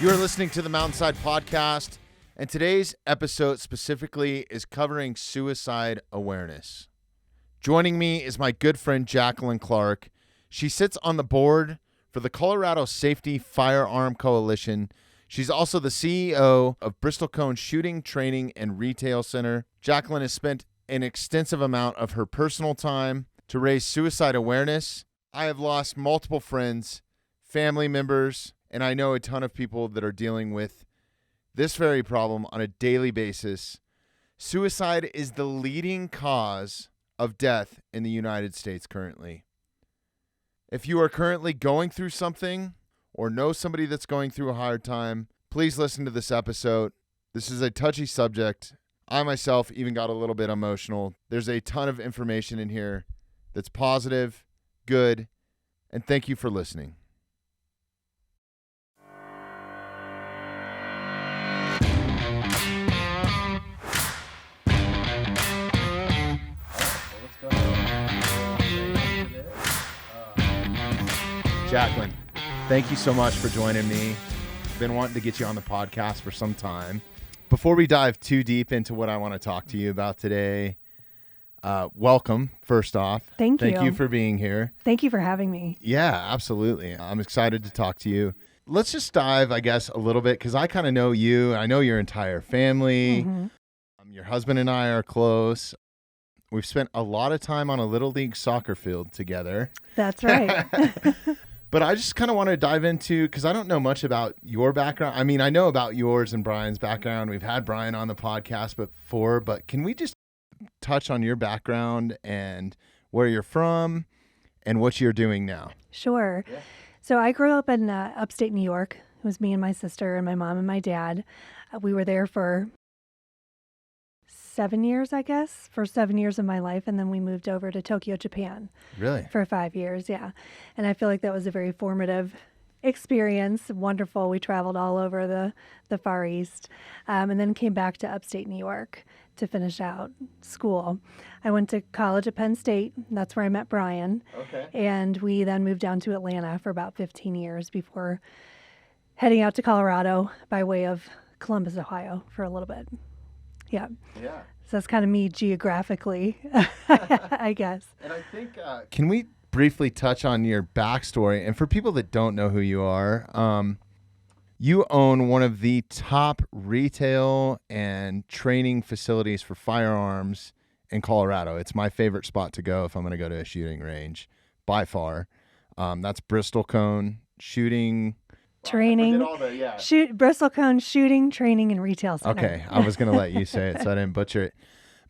You are listening to the Mountainside Podcast, and today's episode specifically is covering suicide awareness. Joining me is my good friend Jacquelyn Clark. She sits on the board for the Colorado Safety Firearm Coalition. She's also the CEO of Bristlecone Shooting, Training, and Retail Center. Jacquelyn has spent an extensive amount of her personal time to raise suicide awareness. I have lost multiple friends, family members, and I know a ton of people that are dealing with this very problem on a daily basis. Suicide is the leading cause of death in the United States currently. If you are currently going through something or know somebody that's going through a hard time, please listen to this episode. This is a touchy subject. I myself even got a little bit emotional. There's a ton of information in here that's positive, good, and thank you for listening. Jacquelyn, thank you so much for joining me. I've been wanting to get you on the podcast for some time. Before we dive too deep into what I want to talk to you about today, welcome, first off. Thank you. Thank you for being here. Thank you for having me. Yeah, absolutely. I'm excited to talk to you. Let's just dive, I guess, a little bit, because I kind of know you. I know your entire family. Mm-hmm. Your husband and I are close. We've spent a lot of time on a Little League soccer field together. That's right. But I just kind of want to dive into, because I don't know much about your background. I mean, I know about yours and Brian's background. We've had Brian on the podcast before, but can we just touch on your background and where you're from and what you're doing now? Sure. Yeah. So I grew up in upstate New York. It was me and my sister and my mom and my dad. We were there for 7 years, I guess, for 7 years of my life. And then we moved over to Tokyo, Japan. Really? For 5 years, yeah. And I feel like that was a very formative experience. Wonderful. We traveled all over the Far East, and then came back to upstate New York to finish out school. I went to college at Penn State. That's where I met Brian. Okay. And we then moved down to Atlanta for about 15 years before heading out to Colorado by way of Columbus, Ohio for a little bit. Yeah. Yeah. So that's kind of me geographically, I guess. And I think, can we briefly touch on your backstory? And for people that don't know who you are, you own one of the top retail and training facilities for firearms in Colorado. It's my favorite spot to go if I'm going to go to a shooting range, by far. That's Bristlecone Shooting Training, Bristlecone Shooting, Training, and Retail Center. Okay, I was going to let you say it so I didn't butcher it.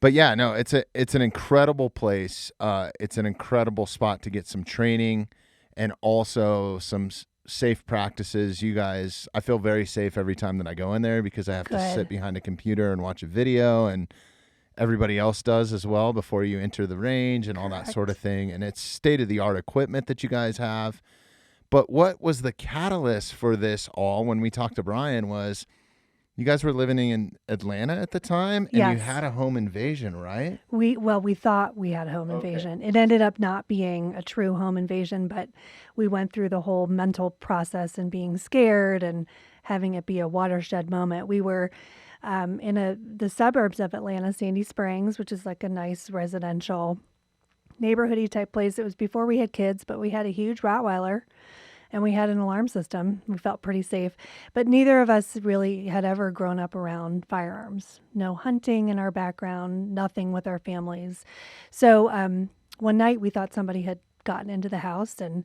But yeah, no, it's an incredible place. It's an incredible spot to get some training and also some safe practices. You guys, I feel very safe every time that I go in there because I have to sit behind a computer and watch a video, and everybody else does as well before you enter the range and all that sort of thing. And it's state-of-the-art equipment that you guys have. But what was the catalyst for this all when we talked to Brian was you guys were living in Atlanta at the time and Yes. You had a home invasion, right? We thought we had a home invasion. It ended up not being a true home invasion, but we went through the whole mental process and being scared and having it be a watershed moment. We were in the suburbs of Atlanta, Sandy Springs, which is like a nice residential neighborhoody type place. It was before we had kids, but we had a huge Rottweiler. And we had an alarm system. We felt pretty safe. But neither of us really had ever grown up around firearms. No hunting in our background, nothing with our families. So one night we thought somebody had gotten into the house, and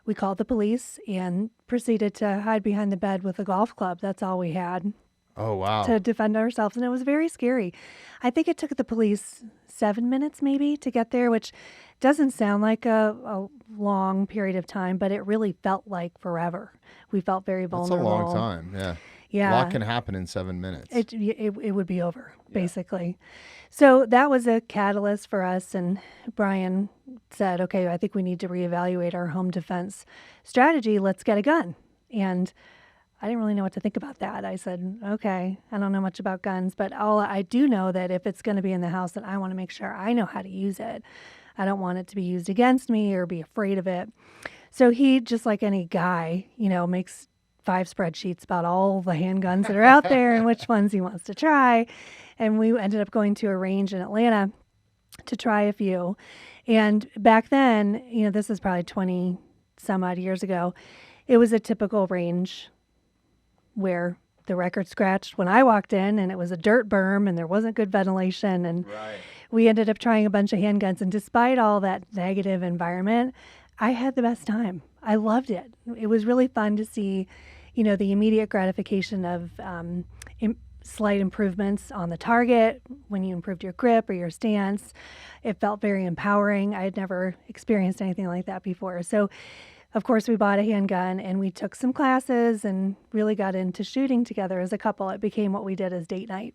we called the police and proceeded to hide behind the bed with a golf club. That's all we had. Oh, wow. To defend ourselves. And it was very scary. I think it took the police 7 minutes maybe to get there, which doesn't sound like a long period of time, but it really felt like forever. We felt very vulnerable. That's a long time, yeah. Yeah. A lot can happen in 7 minutes. It would be over, basically. So that was a catalyst for us. And Brian said, okay, I think we need to reevaluate our home defense strategy. Let's get a gun. And I didn't really know what to think about that. I said, okay, I don't know much about guns, but I do know that if it's going to be in the house, that I want to make sure I know how to use it. I don't want it to be used against me or be afraid of it. So he, just like any guy, makes 5 spreadsheets about all the handguns that are out there and which ones he wants to try. And we ended up going to a range in Atlanta to try a few. And back then, this is probably 20 some odd years ago, it was a typical range where the record scratched when I walked in, and it was a dirt berm and there wasn't good ventilation. And we ended up trying a bunch of handguns. And despite all that negative environment, I had the best time. I loved it. It was really fun to see, the immediate gratification of slight improvements on the target when you improved your grip or your stance. It felt very empowering. I had never experienced anything like that before. So, of course, we bought a handgun and we took some classes and really got into shooting together as a couple. It became what we did as date night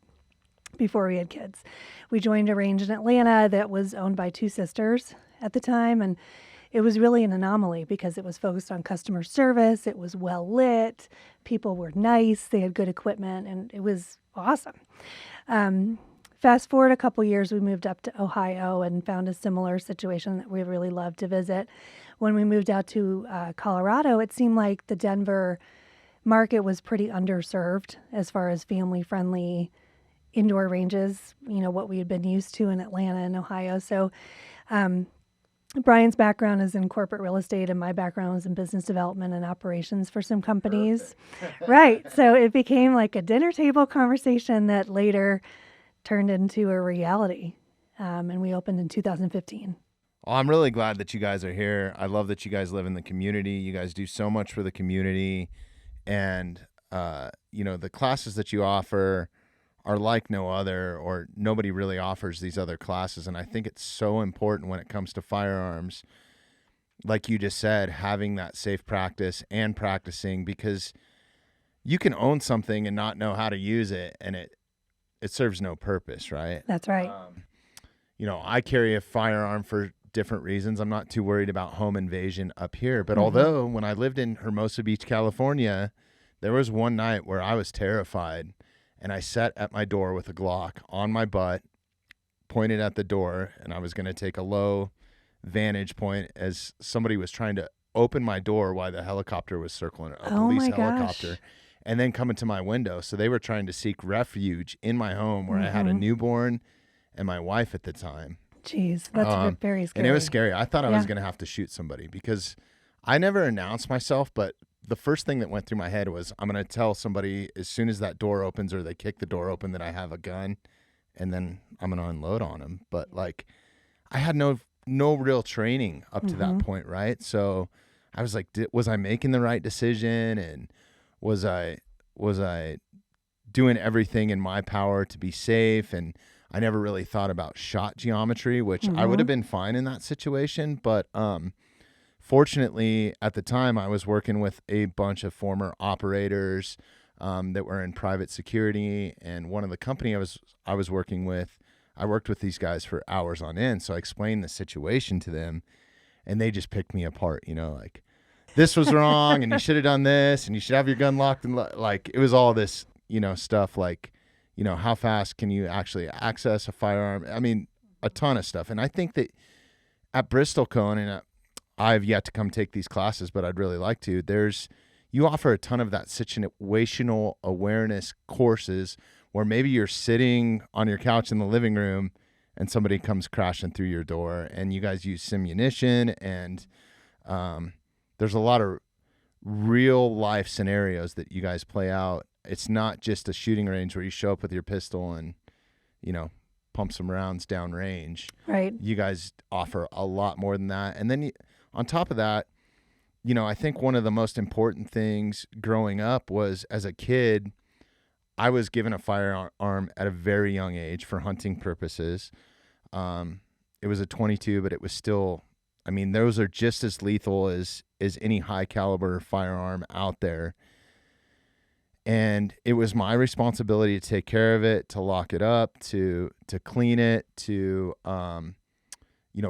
before we had kids. We joined a range in Atlanta that was owned by 2 sisters at the time, and it was really an anomaly because it was focused on customer service. It was well lit. People were nice. They had good equipment, and it was awesome. Fast forward a couple years, we moved up to Ohio and found a similar situation that we really loved to visit. When we moved out to Colorado, it seemed like the Denver market was pretty underserved as far as family-friendly indoor ranges, what we had been used to in Atlanta and Ohio. So Brian's background is in corporate real estate, and my background was in business development and operations for some companies. Right. So it became like a dinner table conversation that later turned into a reality. And we opened in 2015. Well, I'm really glad that you guys are here. I love that you guys live in the community. You guys do so much for the community. And, the classes that you offer are like no other, or nobody really offers these other classes. And I think it's so important when it comes to firearms, like you just said, having that safe practice and practicing, because you can own something and not know how to use it, and it serves no purpose, right? That's right. I carry a firearm for different reasons. I'm not too worried about home invasion up here. But although when I lived in Hermosa Beach, California, there was one night where I was terrified, and I sat at my door with a Glock on my butt, pointed at the door, and I was going to take a low vantage point as somebody was trying to open my door while the helicopter was circling, a police helicopter. Gosh. And then coming to my window. So they were trying to seek refuge in my home where I had a newborn and my wife at the time. Jeez, that's very scary. And it was scary. I thought I was going to have to shoot somebody because I never announced myself, but the first thing that went through my head was I'm going to tell somebody as soon as that door opens or they kick the door open that I have a gun, and then I'm going to unload on them. But I had no real training up to that point, right? So I was like, was I making the right decision? And was I doing everything in my power to be safe? And I never really thought about shot geometry, which I would have been fine in that situation. But fortunately, at the time, I was working with a bunch of former operators that were in private security. And one of the company I was working with, I worked with these guys for hours on end. So I explained the situation to them, and they just picked me apart, this was wrong, and you should have done this, and you should have your gun locked, and it was all this, stuff how fast can you actually access a firearm? I mean, a ton of stuff. And I think that at Bristlecone, and I've yet to come take these classes, but I'd really like to, you offer a ton of that situational awareness courses where maybe you're sitting on your couch in the living room and somebody comes crashing through your door, and you guys use simunition, and there's a lot of real life scenarios that you guys play out. It's not just a shooting range where you show up with your pistol and, pump some rounds down range. Right. You guys offer a lot more than that. And then on top of that, I think one of the most important things growing up was, as a kid, I was given a firearm at a very young age for hunting purposes. It was a .22, but it was still, those are just as lethal as any high caliber firearm out there. And it was my responsibility to take care of it, to lock it up, to clean it, to,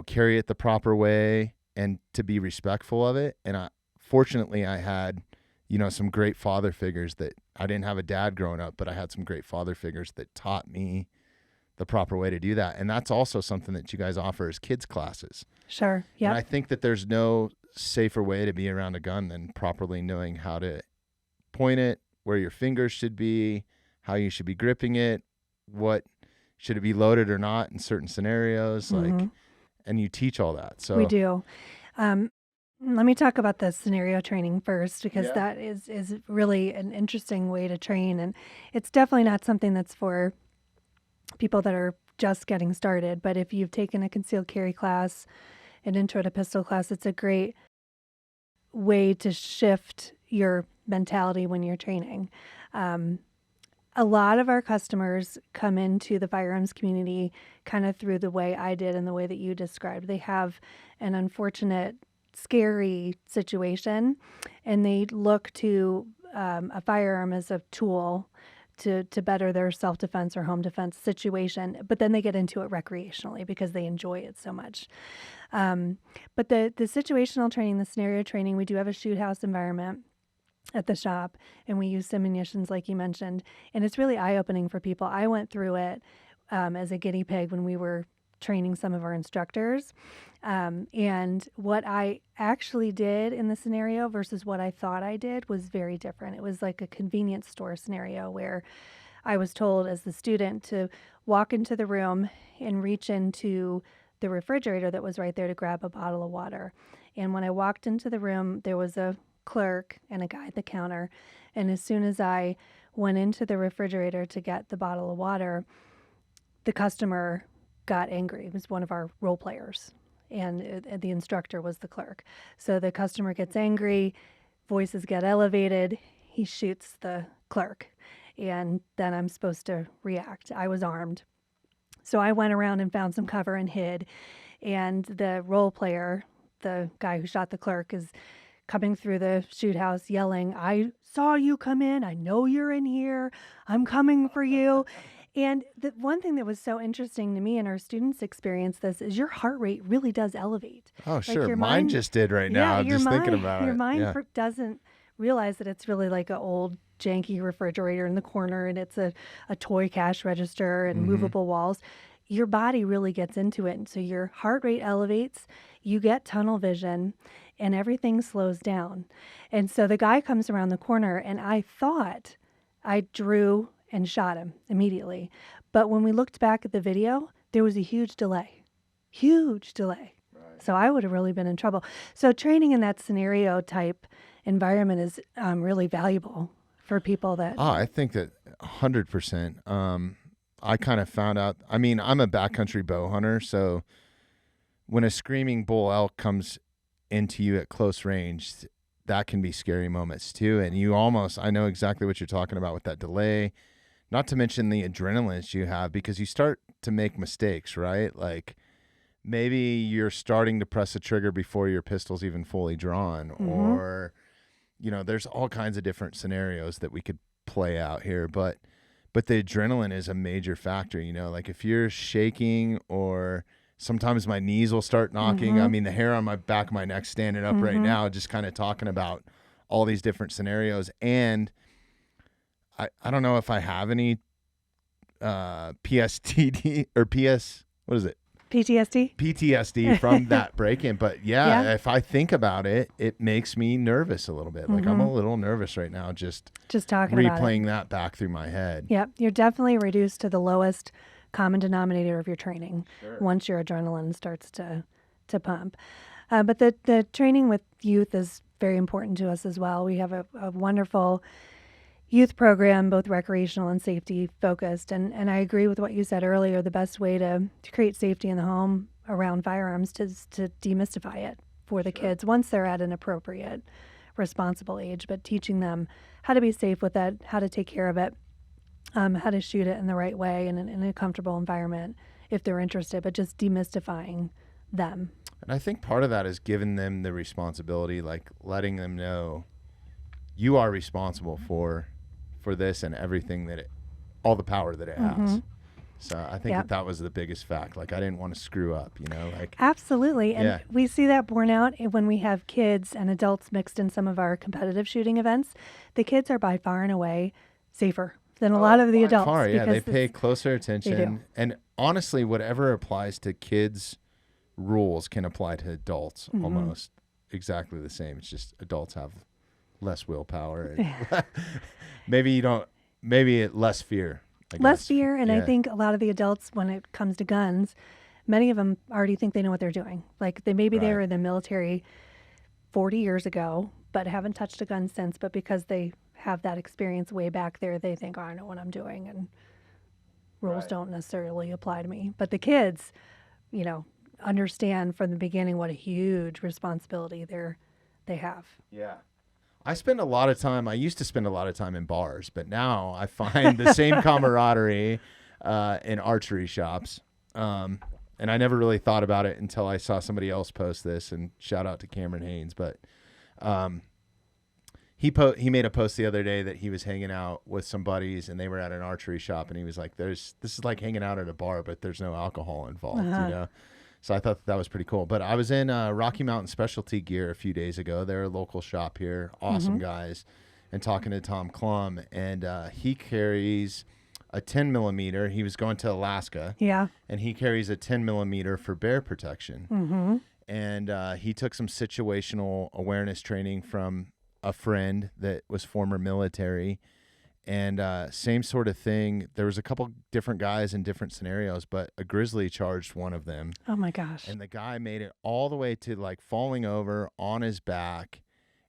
carry it the proper way, and to be respectful of it. And fortunately I had, some great father figures that I didn't have a dad growing up, but I had some great father figures that taught me the proper way to do that. And that's also something that you guys offer as kids classes. Sure. Yeah. And I think that there's no safer way to be around a gun than properly knowing how to point it, where your fingers should be, how you should be gripping it, what should it be loaded or not in certain scenarios, like, and you teach all that. So We do. Let me talk about the scenario training first, because that is really an interesting way to train. And it's definitely not something that's for people that are just getting started. But if you've taken a concealed carry class, an intro to pistol class, it's a great way to shift your mentality when you're training. A lot of our customers come into the firearms community kind of through the way I did and the way that you described. They have an unfortunate, scary situation, and they look to a firearm as a tool to better their self-defense or home defense situation, but then they get into it recreationally because they enjoy it so much. But the situational training, the scenario training, we do have a shoot house environment at the shop, and we use sim munitions like you mentioned, and it's really eye-opening for people. I went through it as a guinea pig when we were training some of our instructors, and what I actually did in the scenario versus what I thought I did was very different. It was like a convenience store scenario where I was told as the student to walk into the room and reach into the refrigerator that was right there to grab a bottle of water. And when I walked into the room, there was a clerk and a guy at the counter. And as soon as I went into the refrigerator to get the bottle of water, the customer got angry. It was one of our role players, and the instructor was the clerk. So the customer gets angry, voices get elevated, he shoots the clerk, and then I'm supposed to react. I was armed. So I went around and found some cover and hid, and the role player, the guy who shot the clerk, is coming through the shoot house yelling, "I saw you come in. I know you're in here. I'm coming for you." And the one thing that was so interesting to me, and our students experience this, is your heart rate really does elevate. Oh, Like sure. your Mine mind just did right now. I'm your just thinking mind, about your it. mind Yeah. doesn't realize that it's really like an old janky refrigerator in the corner, and it's a toy cash register and movable walls. Your body really gets into it. And so your heart rate elevates, you get tunnel vision, and everything slows down. And so the guy comes around the corner, and I thought I drew and shot him immediately. But when we looked back at the video, there was a huge delay. So I would have really been in trouble. So training in that scenario type environment is really valuable for people that. Oh, I think that 100%. I kind of found out, I mean, I'm a backcountry bow hunter, so when a screaming bull elk comes into you at close range, that can be scary moments too. And I know exactly what you're talking about with that delay, not to mention the adrenaline you have, because you start to make mistakes, right? Like maybe you're starting to press a trigger before your pistol's even fully drawn, or, there's all kinds of different scenarios that we could play out here, but the adrenaline is a major factor, like if you're shaking, or sometimes my knees will start knocking. I mean, the hair on my back of my neck standing up right now, just kind of talking about all these different scenarios. And I don't know if I have any PTSD from that break-in, but if I think about it, it makes me nervous a little bit. Like I'm a little nervous right now, just talking about replaying that back through my head. Yep, you're definitely reduced to the lowest common denominator of your training once your adrenaline starts to pump. But the training with youth is very important to us as well. We have a wonderful youth program, both recreational and safety focused. And I agree with what you said earlier. The best way to create safety in the home around firearms is to demystify it for the kids once they're at an appropriate, responsible age, but teaching them how to be safe with it, how to take care of it, how to shoot it in the right way and in a comfortable environment if they're interested, but just demystifying them. And I think part of that is giving them the responsibility, like letting them know you are responsible for this and everything all the power that it has. So I think that was the biggest fact. Like I didn't want to screw up, like. Absolutely. And we see that borne out when we have kids and adults mixed in some of our competitive shooting events. The kids are by far and away safer than a lot of the adults. Far, they pay closer attention. And honestly, whatever applies to kids' rules can apply to adults almost exactly the same. It's just adults have less willpower. And maybe less fear. I Less guess. fear. And I Yeah. think a lot of the adults, when it comes to guns, many of them already think they know what they're doing. Like they Right. were in the military 40 years ago, but haven't touched a gun since. But because they have that experience way back there, they think, oh, I know what I'm doing. And rules Right. don't necessarily apply to me. But the kids, understand from the beginning what a huge responsibility they have. Yeah. I used to spend a lot of time in bars, but now I find the same camaraderie in archery shops. And I never really thought about it until I saw somebody else post this, and shout out to Cameron Haynes. But he made a post the other day that he was hanging out with some buddies and they were at an archery shop, and he was like, this is like hanging out at a bar, but there's no alcohol involved, So I thought that was pretty cool. But I was in Rocky Mountain Specialty Gear a few days ago. They're a local shop here, awesome guys, and talking to Tom Klum, and he carries a 10 millimeter. He was going to Alaska. Yeah. And he carries a 10 millimeter for bear protection. Mm-hmm. And he took some situational awareness training from a friend that was former military. And same sort of thing. There was a couple different guys in different scenarios, but a grizzly charged one of them. Oh my gosh. And the guy made it all the way to like falling over on his back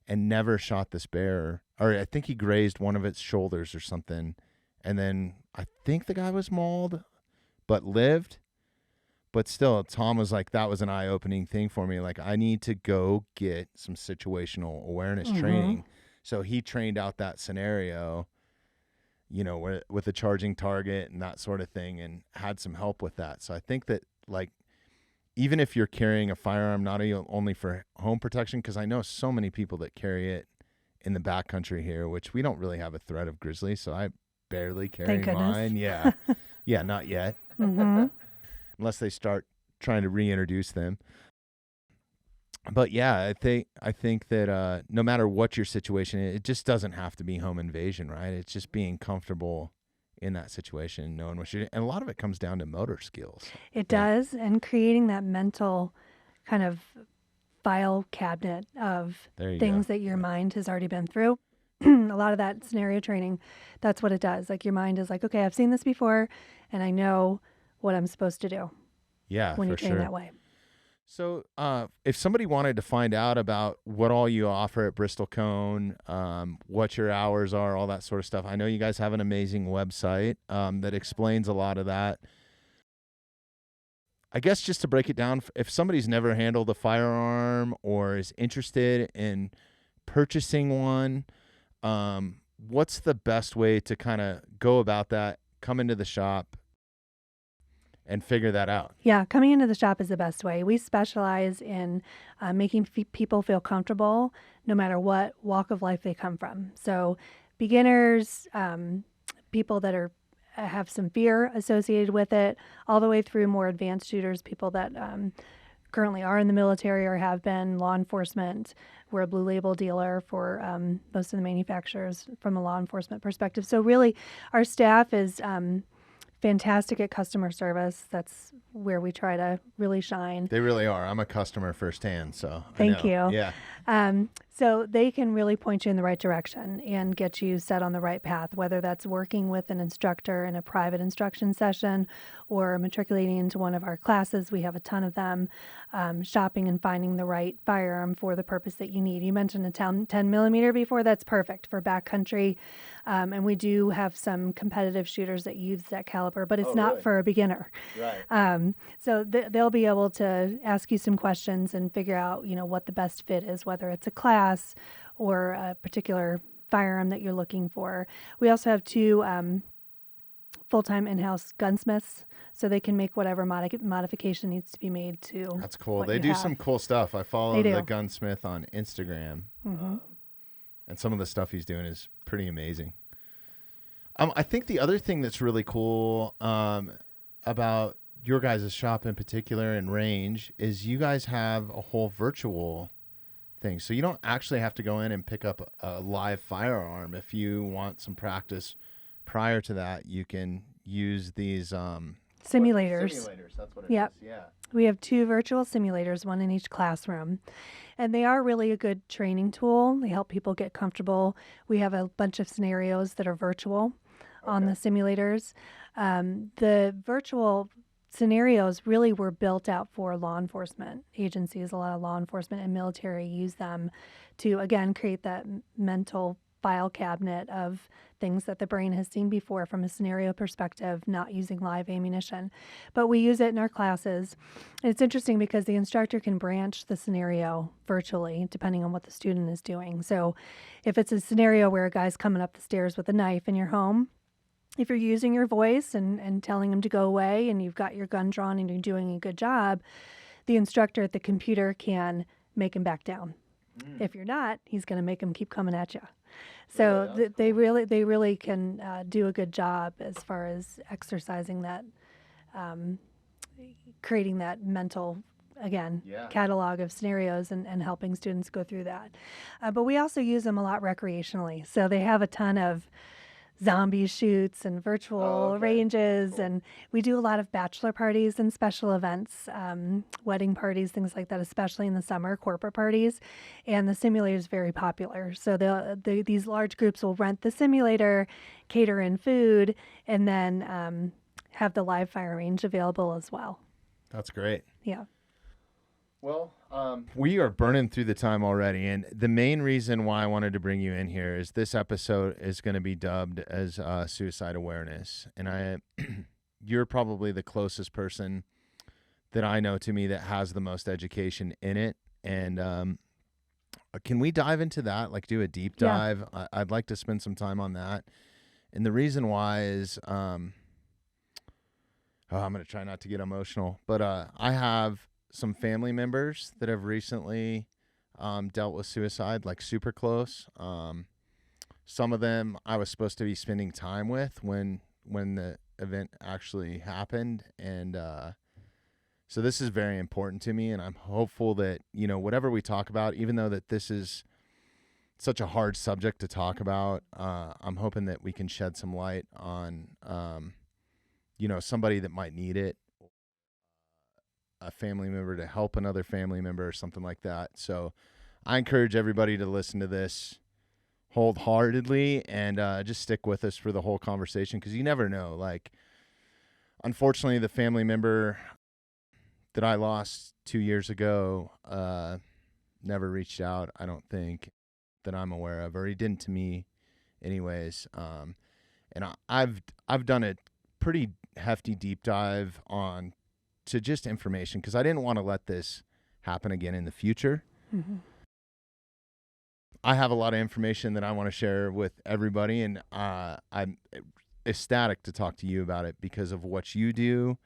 and never shot this bear. Or I think he grazed one of its shoulders or something. And then I think the guy was mauled, but lived. But still, Tom was like, that was an eye-opening thing for me. Like, I need to go get some situational awareness training. So he trained out that scenario, with a charging target and that sort of thing, and had some help with that. So I think that, like, even if you're carrying a firearm, not only for home protection, because I know so many people that carry it in the backcountry here, which we don't really have a threat of grizzly, so I barely carry Thank goodness. mine. Yeah. Yeah, not yet. Unless they start trying to reintroduce them. But yeah, I think that no matter what your situation is, it just doesn't have to be home invasion, right? It's just being comfortable in that situation, knowing what you're doing. And a lot of it comes down to motor skills. It does, and creating that mental kind of file cabinet of things that your mind has already been through. A lot of that scenario training, that's what it does. Like your mind is like, okay, I've seen this before, and I know what I'm supposed to do. Yeah, when you for train sure. that way. So if somebody wanted to find out about what all you offer at Bristlecone, what your hours are, all that sort of stuff, I know you guys have an amazing website that explains a lot of that. I guess just to break it down, if somebody's never handled a firearm or is interested in purchasing one, what's the best way to kind of go about that, come into the shop, and figure that out? Yeah, coming into the shop is the best way. We specialize in making people feel comfortable no matter what walk of life they come from. So beginners, people that have some fear associated with it, all the way through more advanced shooters, people that currently are in the military or have been, law enforcement. We're a blue label dealer for most of the manufacturers from a law enforcement perspective. So really, our staff is fantastic at customer service. That's where we try to really shine. They really are. I'm a customer firsthand, so Thank you. Yeah. So they can really point you in the right direction and get you set on the right path, whether that's working with an instructor in a private instruction session or matriculating into one of our classes. We have a ton of them, shopping and finding the right firearm for the purpose that you need. You mentioned a 10 millimeter before. That's perfect for backcountry. And we do have some competitive shooters that use that caliber, but it's not for a beginner. Right. So they'll be able to ask you some questions and figure out, what the best fit is, whether it's a class or a particular firearm that you're looking for. We also have 2 full-time in-house gunsmiths, so they can make whatever modification needs to be made to. That's cool. They do some cool stuff. I follow the gunsmith on Instagram, and some of the stuff he's doing is pretty amazing. I think the other thing that's really cool about your guys' shop in particular and range is you guys have a whole virtual thing. So you don't actually have to go in and pick up a live firearm. If you want some practice prior to that, you can use these Simulators. Simulators, that's what it Yep. is. Yeah. We have 2 virtual simulators, one in each classroom. And they are really a good training tool. They help people get comfortable. We have a bunch of scenarios that are virtual on the simulators. The virtual scenarios really were built out for law enforcement agencies. A lot of law enforcement and military use them to, again, create that mental file cabinet of things that the brain has seen before from a scenario perspective, not using live ammunition. But we use it in our classes. And it's interesting because the instructor can branch the scenario virtually depending on what the student is doing. So if it's a scenario where a guy's coming up the stairs with a knife in your home, if you're using your voice and telling him to go away and you've got your gun drawn and you're doing a good job, the instructor at the computer can make him back down. If you're not, he's going to make him keep coming at you. So they really can do a good job as far as exercising that, creating that mental, again, catalog of scenarios and helping students go through that. But we also use them a lot recreationally. So they have a ton of zombie shoots and virtual ranges, and we do a lot of bachelor parties and special events, wedding parties, things like that, especially in the summer, corporate parties. And the simulator is very popular. So these large groups will rent the simulator, cater in food, and then have the live fire range available as well. That's great. Yeah. Well, we are burning through the time already, and the main reason why I wanted to bring you in here is this episode is going to be dubbed as suicide awareness, and you're probably the closest person that I know to me that has the most education in it. And can we dive into that? Like, do a deep dive? Yeah. I'd like to spend some time on that, and the reason why is, I'm going to try not to get emotional, but I have some family members that have recently dealt with suicide, like super close. Some of them I was supposed to be spending time with when the event actually happened. And so this is very important to me, and I'm hopeful that, whatever we talk about, even though that this is such a hard subject to talk about, I'm hoping that we can shed some light on, somebody that might need it, a family member to help another family member or something like that. So I encourage everybody to listen to this wholeheartedly and just stick with us for the whole conversation, because you never know. Like, unfortunately, the family member that I lost 2 years ago never reached out, I don't think, that I'm aware of, or he didn't to me anyways. And I've done a pretty hefty deep dive on to just information, because I didn't want to let this happen again in the future. Mm-hmm. I have a lot of information that I want to share with everybody, and I'm ecstatic to talk to you about it because of what you do.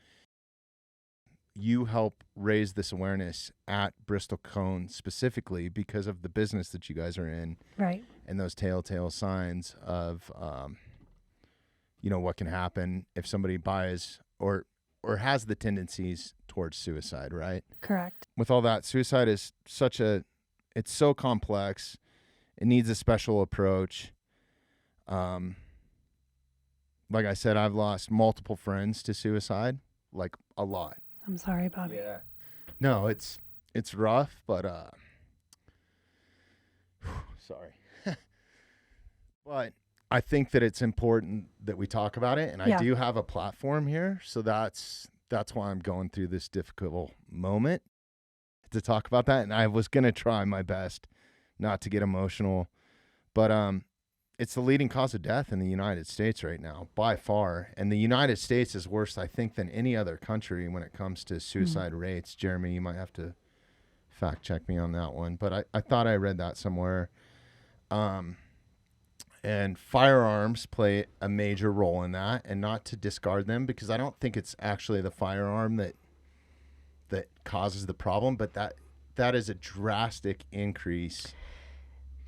You help raise this awareness at Bristlecone specifically because of the business that you guys are in, right? And those telltale signs of, what can happen if somebody buys or has the tendencies towards suicide, right? Correct. With all that, suicide is it's so complex. It needs a special approach. Like I said, I've lost multiple friends to suicide, like a lot. I'm sorry, Bobby. Yeah. No, it's rough, but sorry. But I think that it's important that we talk about it, and I do have a platform here, so that's why I'm going through this difficult moment to talk about that. And I was going to try my best not to get emotional, but it's the leading cause of death in the United States right now, by far. And the United States is worse, I think, than any other country when it comes to suicide rates. Jeremy, you might have to fact check me on that one, but I thought I read that somewhere. And firearms play a major role in that, and not to discard them, because I don't think it's actually the firearm that causes the problem, but that is a drastic increase.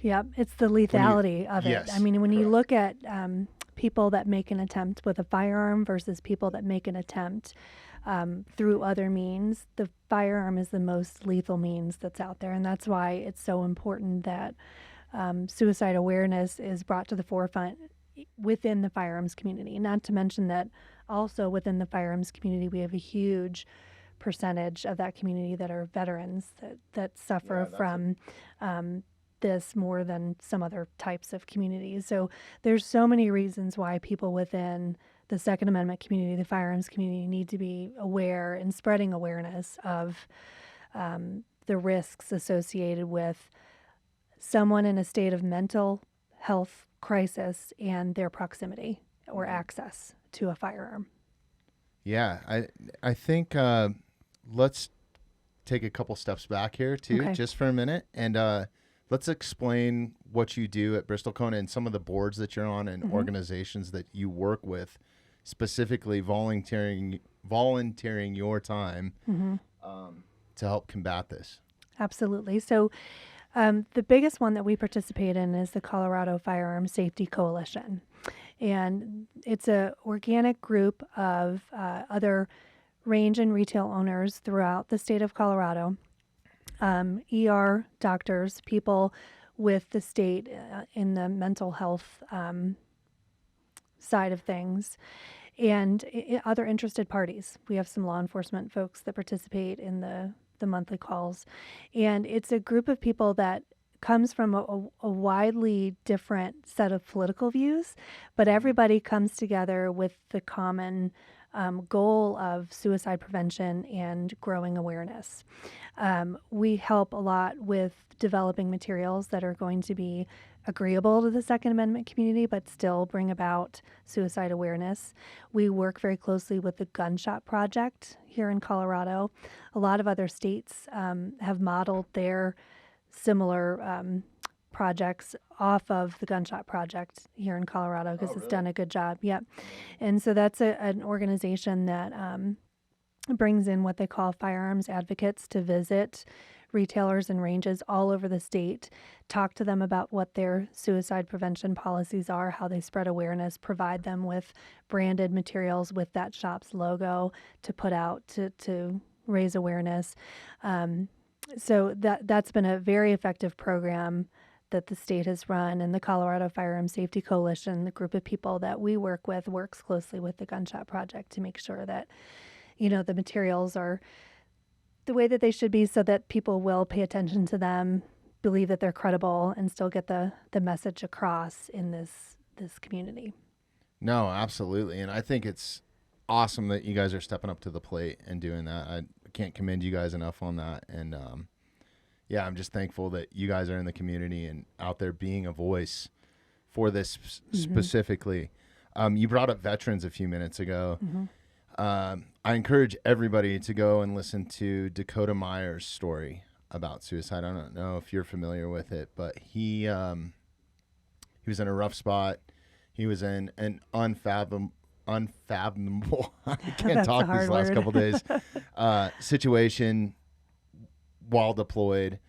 Yep, it's the lethality of it. Yes, I mean, when correct. You look at people that make an attempt with a firearm versus people that make an attempt through other means, the firearm is the most lethal means that's out there, and that's why it's so important that suicide awareness is brought to the forefront within the firearms community. Not to mention that also within the firearms community, we have a huge percentage of that community that are veterans that suffer from this more than some other types of communities. So there's so many reasons why people within the Second Amendment community, the firearms community, need to be aware and spreading awareness of the risks associated with someone in a state of mental health crisis and their proximity or access to a firearm. Yeah, I think let's take a couple steps back here too, just for a minute, and let's explain what you do at Bristlecone and some of the boards that you're on and organizations that you work with, specifically volunteering your time to help combat this. Absolutely. So the biggest one that we participate in is the Colorado Firearm Safety Coalition. And it's an organic group of other range and retail owners throughout the state of Colorado, ER doctors, people with the state in the mental health side of things, and other interested parties. We have some law enforcement folks that participate in the monthly calls. And it's a group of people that comes from a widely different set of political views, but everybody comes together with the common goal of suicide prevention and growing awareness. We help a lot with developing materials that are going to be agreeable to the Second Amendment community, but still bring about suicide awareness. We work very closely with the Gunshot Project here in Colorado. A lot of other states have modeled their similar projects off of the Gunshot Project here in Colorado because it's done a good job. Yep. And so that's an organization that brings in what they call firearms advocates to visit retailers and ranges all over the state, talk to them about what their suicide prevention policies are, how they spread awareness, provide them with branded materials with that shop's logo to put out to raise awareness. So that's been a very effective program that the state has run, and the Colorado Firearm Safety Coalition, the group of people that we work with, works closely with the Gunshot Project to make sure that, the materials are the way that they should be so that people will pay attention to them, believe that they're credible, and still get the message across in this community. No, absolutely. And I think it's awesome that you guys are stepping up to the plate and doing that. I can't commend you guys enough on that. And I'm just thankful that you guys are in the community and out there being a voice for this specifically. You brought up veterans a few minutes ago. I encourage everybody to go and listen to Dakota Meyer's story about suicide. I don't know if you're familiar with it, but he was in a rough spot. He was in an unfathomable I can't talk these last couple days situation while deployed,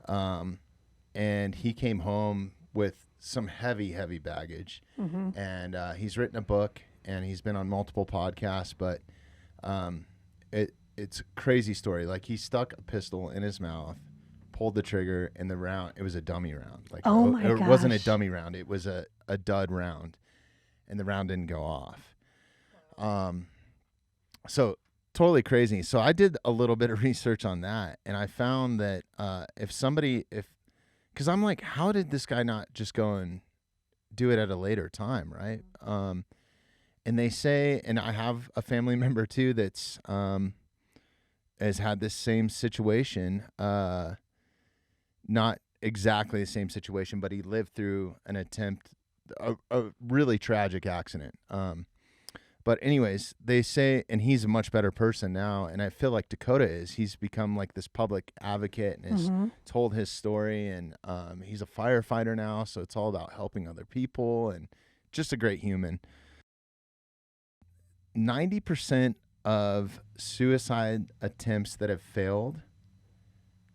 and he came home with some heavy baggage, and he's written a book and he's been on multiple podcasts, but it's a crazy story. Like, he stuck a pistol in his mouth, pulled the trigger, and the round, it was a dummy round. Like, it wasn't a dummy round, it was a dud round, and the round didn't go off. So totally crazy. So I did a little bit of research on that, and I found that because I'm like, how did this guy not just go and do it at a later time, right? And they say, and I have a family member too that's has had this same situation, not exactly the same situation, but he lived through an attempt, a really tragic accident. But anyways, they say, and he's a much better person now, and I feel like Dakota is. He's become like this public advocate and has told his story, and he's a firefighter now, so it's all about helping other people, and just a great human. 90% of suicide attempts that have failed,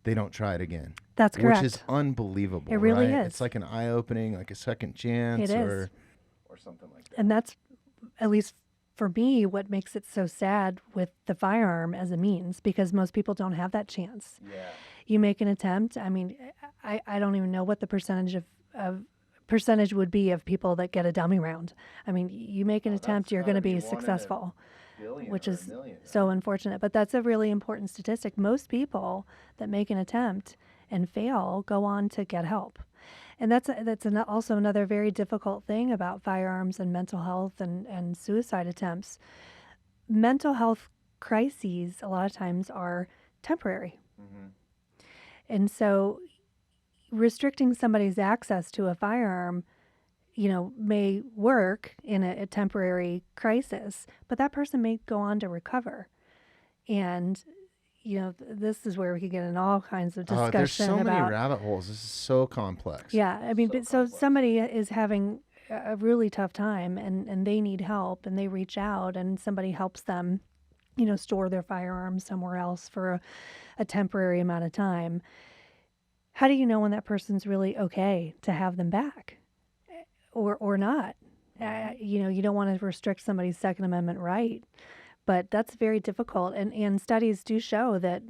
they don't try it again. That's correct. Which is unbelievable. It really right? is. It's like an eye-opening, like a second chance, or something like that. And that's, at least for me, what makes it so sad with the firearm as a means, because most people don't have that chance. Yeah. You make an attempt. I mean, I don't even know what the percentage of percentage would be of people that get a dummy round. I mean, you make an attempt, you're going to be successful, which is so unfortunate. But that's a really important statistic. Most people that make an attempt and fail go on to get help. And that's also another very difficult thing about firearms and mental health and suicide attempts. Mental health crises a lot of times are temporary. Mm-hmm. And so restricting somebody's access to a firearm, may work in a temporary crisis, but that person may go on to recover. And, this is where we could get in all kinds of discussion. There's so many rabbit holes. This is so complex. Yeah. I mean, so somebody is having a really tough time and they need help and they reach out and somebody helps them, store their firearms somewhere else for a temporary amount of time. How do you know when that person's really okay to have them back or not? You don't want to restrict somebody's Second Amendment right, but that's very difficult. And studies do show that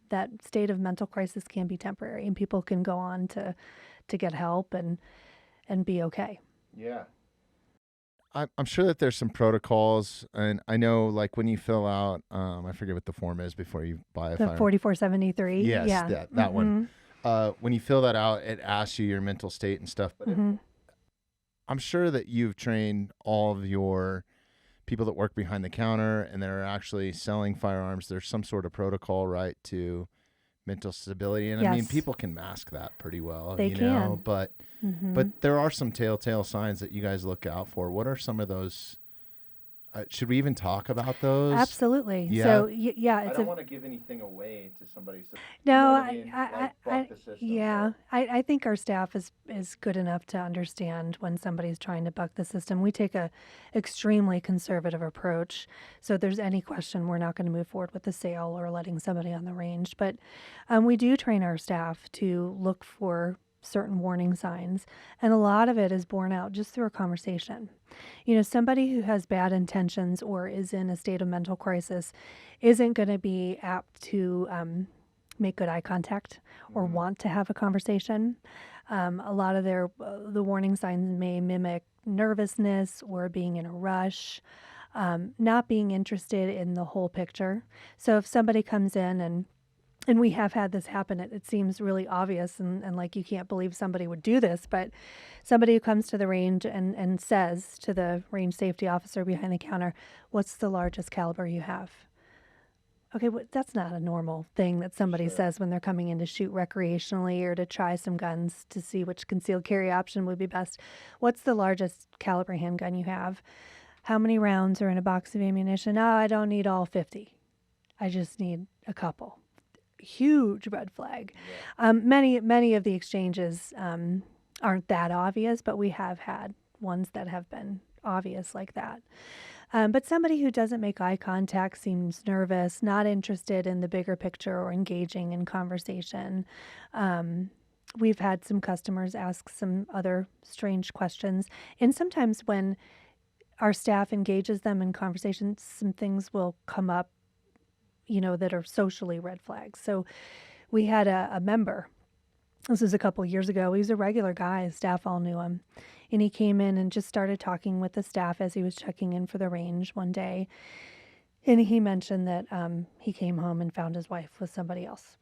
that state of mental crisis can be temporary and people can go on to get help and be okay. Yeah. I'm sure that there's some protocols, and I know, like, when you fill out, I forget what the form is before you buy a firearm. 4473. Yes, yeah. that Mm-hmm. one. When you fill that out, it asks you your mental state and stuff. But mm-hmm. I'm sure that you've trained all of your people that work behind the counter and that are actually selling firearms. There's some sort of protocol, right, to mental stability. And yes. I mean, people can mask that pretty well, they can. But mm-hmm. but there are some telltale signs that you guys look out for. What are some of those? Should we even talk about those? Absolutely. Yeah. So yeah, I don't want to give anything away to somebody. So, no, I think our staff is good enough to understand when somebody's trying to buck the system. We take a extremely conservative approach. So if there's any question, we're not going to move forward with the sale or letting somebody on the range. But we do train our staff to look for certain warning signs, and a lot of it is borne out just through a conversation. Somebody who has bad intentions or is in a state of mental crisis isn't going to be apt to make good eye contact or want to have a conversation. A lot of the warning signs may mimic nervousness or being in a rush, not being interested in the whole picture. So if somebody comes in and we have had this happen. It seems really obvious and like you can't believe somebody would do this, but somebody who comes to the range and says to the range safety officer behind the counter, "What's the largest caliber you have?" Okay, that's not a normal thing that somebody says when they're coming in to shoot recreationally or to try some guns to see which concealed carry option would be best. What's the largest caliber handgun you have? How many rounds are in a box of ammunition? Oh, I don't need all 50. I just need a couple. Huge red flag. Yeah. Many of the exchanges aren't that obvious, but we have had ones that have been obvious like that. But somebody who doesn't make eye contact, seems nervous, not interested in the bigger picture or engaging in conversation. We've had some customers ask some other strange questions, and sometimes when our staff engages them in conversation, some things will come up that are socially red flags. So we had a member, this was a couple of years ago, he was a regular guy, staff all knew him, and he came in and just started talking with the staff as he was checking in for the range one day, and he mentioned that he came home and found his wife with somebody else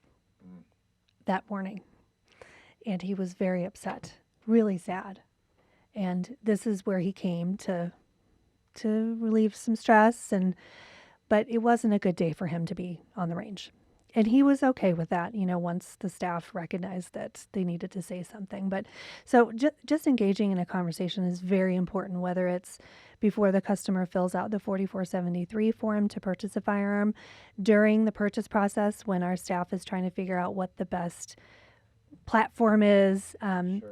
that morning, and he was very upset, really sad, and this is where he came to relieve some stress, but it wasn't a good day for him to be on the range. And he was okay with that, once the staff recognized that they needed to say something. But so just engaging in a conversation is very important, whether it's before the customer fills out the 4473 form to purchase a firearm, during the purchase process when our staff is trying to figure out what the best platform is,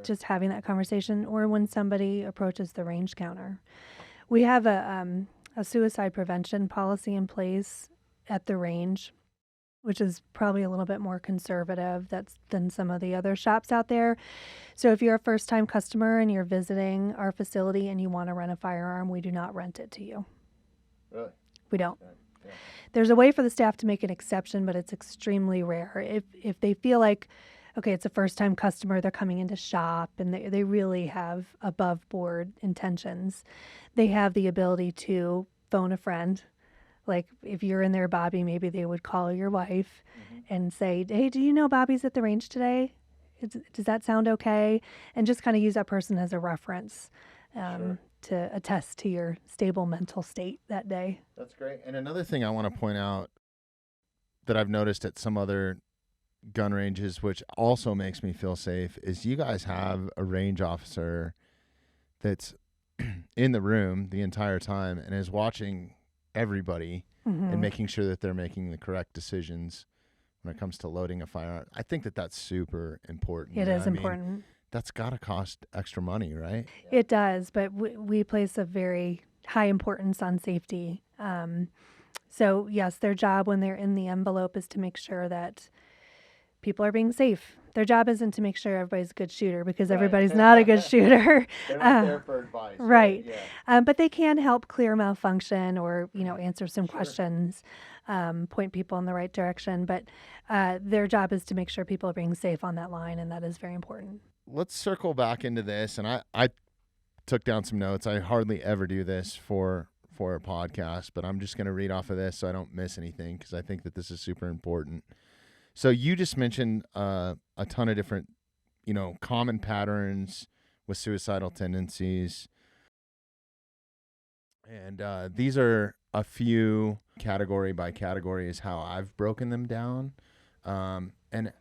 just having that conversation, or when somebody approaches the range counter. We have a suicide prevention policy in place at the range, which is probably a little bit more conservative than some of the other shops out there. So if you're a first-time customer and you're visiting our facility and you want to rent a firearm, we do not rent it to you. Really? We don't. Yeah. There's a way for the staff to make an exception, but it's extremely rare. If they feel like okay, it's a first time customer, they're coming in to shop, and they really have above board intentions. They have the ability to phone a friend. Like if you're in there, Bobby, maybe they would call your wife and say, hey, do you know Bobby's at the range today? Does that sound okay? And just kind of use that person as a reference to attest to your stable mental state that day. That's great. And another thing I want to point out that I've noticed at some other gun ranges, which also makes me feel safe, is you guys have a range officer that's in the room the entire time and is watching everybody and making sure that they're making the correct decisions when it comes to loading a firearm. I think that that's super important. It is important. That's got to cost extra money, right? It does, but we place a very high importance on safety. So yes, their job when they're in the envelope is to make sure that people are being safe. Their job isn't to make sure everybody's a good shooter, because everybody's not a good shooter. They're not there for advice. Right. Yeah. But they can help clear malfunction or, answer some questions, point people in the right direction. But their job is to make sure people are being safe on that line, and that is very important. Let's circle back into this. And I took down some notes. I hardly ever do this for a podcast, but I'm just going to read off of this so I don't miss anything, because I think that this is super important. So you just mentioned a ton of different, common patterns with suicidal tendencies. And these are a few category by category is how I've broken them down. And,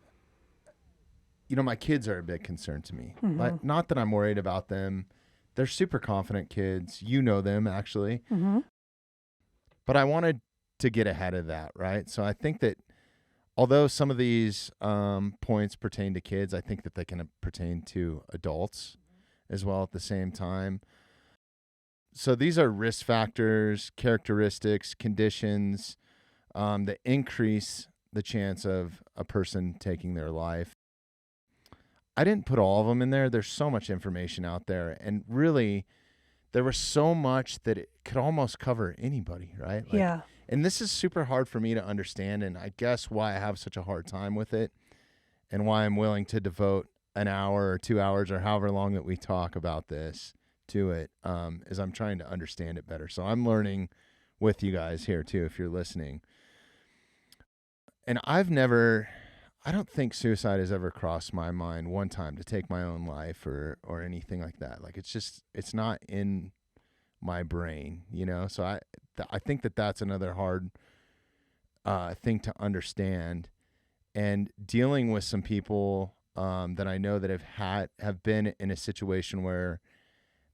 my kids are a big concern to me. But not that I'm worried about them. They're super confident kids. You know them, actually. But I wanted to get ahead of that, right? So I think that although some of these points pertain to kids, I think that they can pertain to adults as well at the same time. So these are risk factors, characteristics, conditions that increase the chance of a person taking their life. I didn't put all of them in there. There's so much information out there. And really, there was so much that it could almost cover anybody, right? Yeah. And this is super hard for me to understand, and I guess why I have such a hard time with it and why I'm willing to devote an hour or 2 hours or however long that we talk about this to it, is I'm trying to understand it better. So I'm learning with you guys here too, if you're listening. And I don't think suicide has ever crossed my mind one time to take my own life or anything like that. Like it's not in my brain, So I think that that's another hard thing to understand. And dealing with some people that I know that have been in a situation where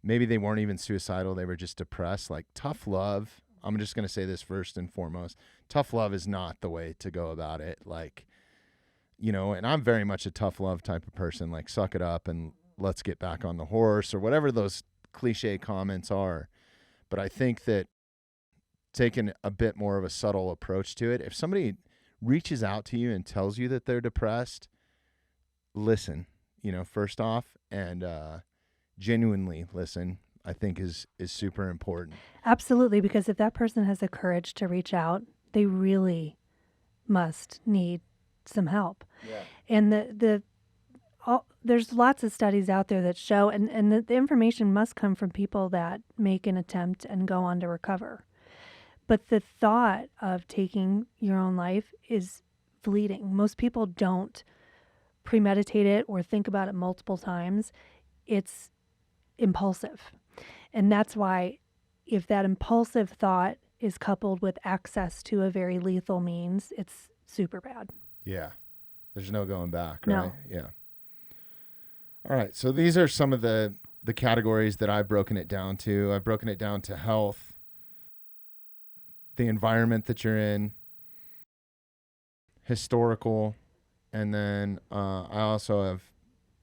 maybe they weren't even suicidal, they were just depressed. Like tough love, I'm just going to say this first and foremost, tough love is not the way to go about it. Like, and I'm very much a tough love type of person, like suck it up and let's get back on the horse or whatever those cliche comments are. But I think that taking a bit more of a subtle approach to it, if somebody reaches out to you and tells you that they're depressed, listen, first off, and genuinely listen, I think is super important. Absolutely, because if that person has the courage to reach out, they really must need some help. Yeah. And there's lots of studies out there that show, and the information must come from people that make an attempt and go on to recover. But the thought of taking your own life is fleeting. Most people don't premeditate it or think about it multiple times. It's impulsive. And that's why if that impulsive thought is coupled with access to a very lethal means, it's super bad. Yeah. There's no going back, No. right? Yeah. All right. So these are some of the categories that I've broken it down to. I've broken it down to health, the environment that you're in, historical, and then I also have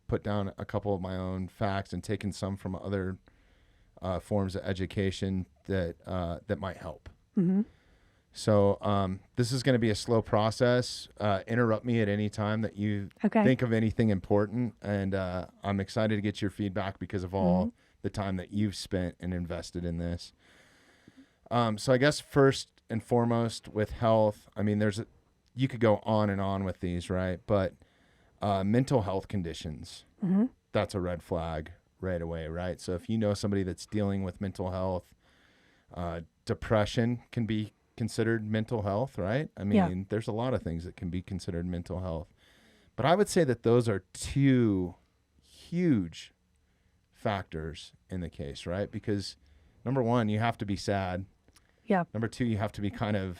put down a couple of my own facts and taken some from other forms of education that might help. So this is going to be a slow process. Interrupt me at any time that you think of anything important. And I'm excited to get your feedback because of all the time that you've spent and invested in this. So I guess first and foremost with health, I mean, you could go on and on with these, right? But mental health conditions. Mm-hmm. That's a red flag right away, right? So if you know somebody that's dealing with mental health, depression can be considered mental health, right? I mean, there's a lot of things that can be considered mental health. But I would say that those are two huge factors in the case, right? Because number one, you have to be sad. Yeah. Number two, you have to be kind of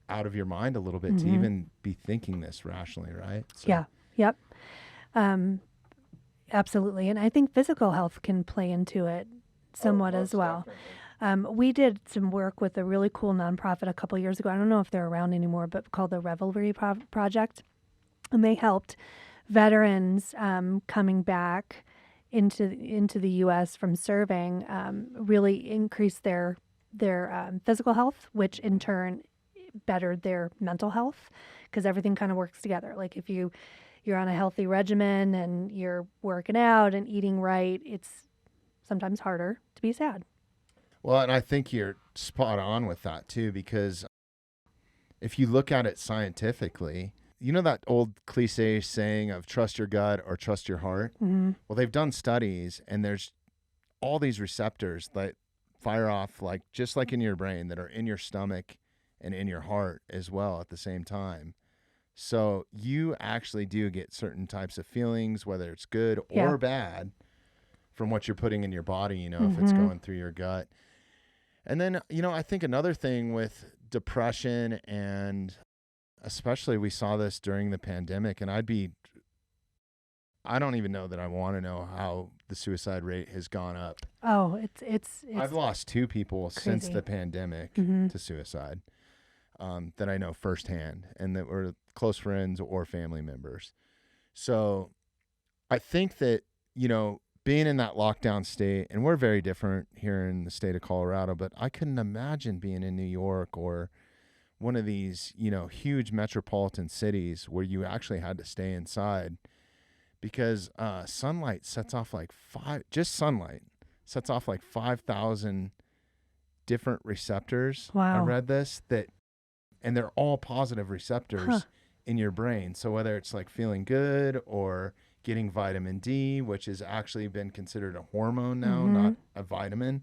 out of your mind a little bit to even be thinking this rationally, right? So. Yeah. Yep. Absolutely. And I think physical health can play into it somewhat as well. We did some work with a really cool nonprofit a couple years ago. I don't know if they're around anymore, but called the Revelry Project. And they helped veterans coming back into the U.S. from serving really increase their physical health, which in turn bettered their mental health, because everything kind of works together. Like if you're on a healthy regimen and you're working out and eating right, it's sometimes harder to be sad. Well, and I think you're spot on with that too, because if you look at it scientifically, you know that old cliche saying of trust your gut or trust your heart? Mm-hmm. Well, they've done studies, and there's all these receptors that fire off, like just like in your brain, that are in your stomach and in your heart as well at the same time. So you actually do get certain types of feelings, whether it's good or bad, from what you're putting in your body, you know, if it's going through your gut. And then, you know, I think another thing with depression, and especially we saw this during the pandemic, and I don't even know that I want to know how the suicide rate has gone up. Oh, it's I've lost 2 people crazy. since the pandemic to suicide that I know firsthand, and that were close friends or family members. So I think that, you know, being in that lockdown state, and we're very different here in the state of Colorado, but I couldn't imagine being in New York or one of these, you know, huge metropolitan cities where you actually had to stay inside, because sunlight sets off like 5,000 different receptors. Wow. I read this, and they're all positive receptors in your brain. So whether it's like feeling good or getting vitamin D, which has actually been considered a hormone now, not a vitamin.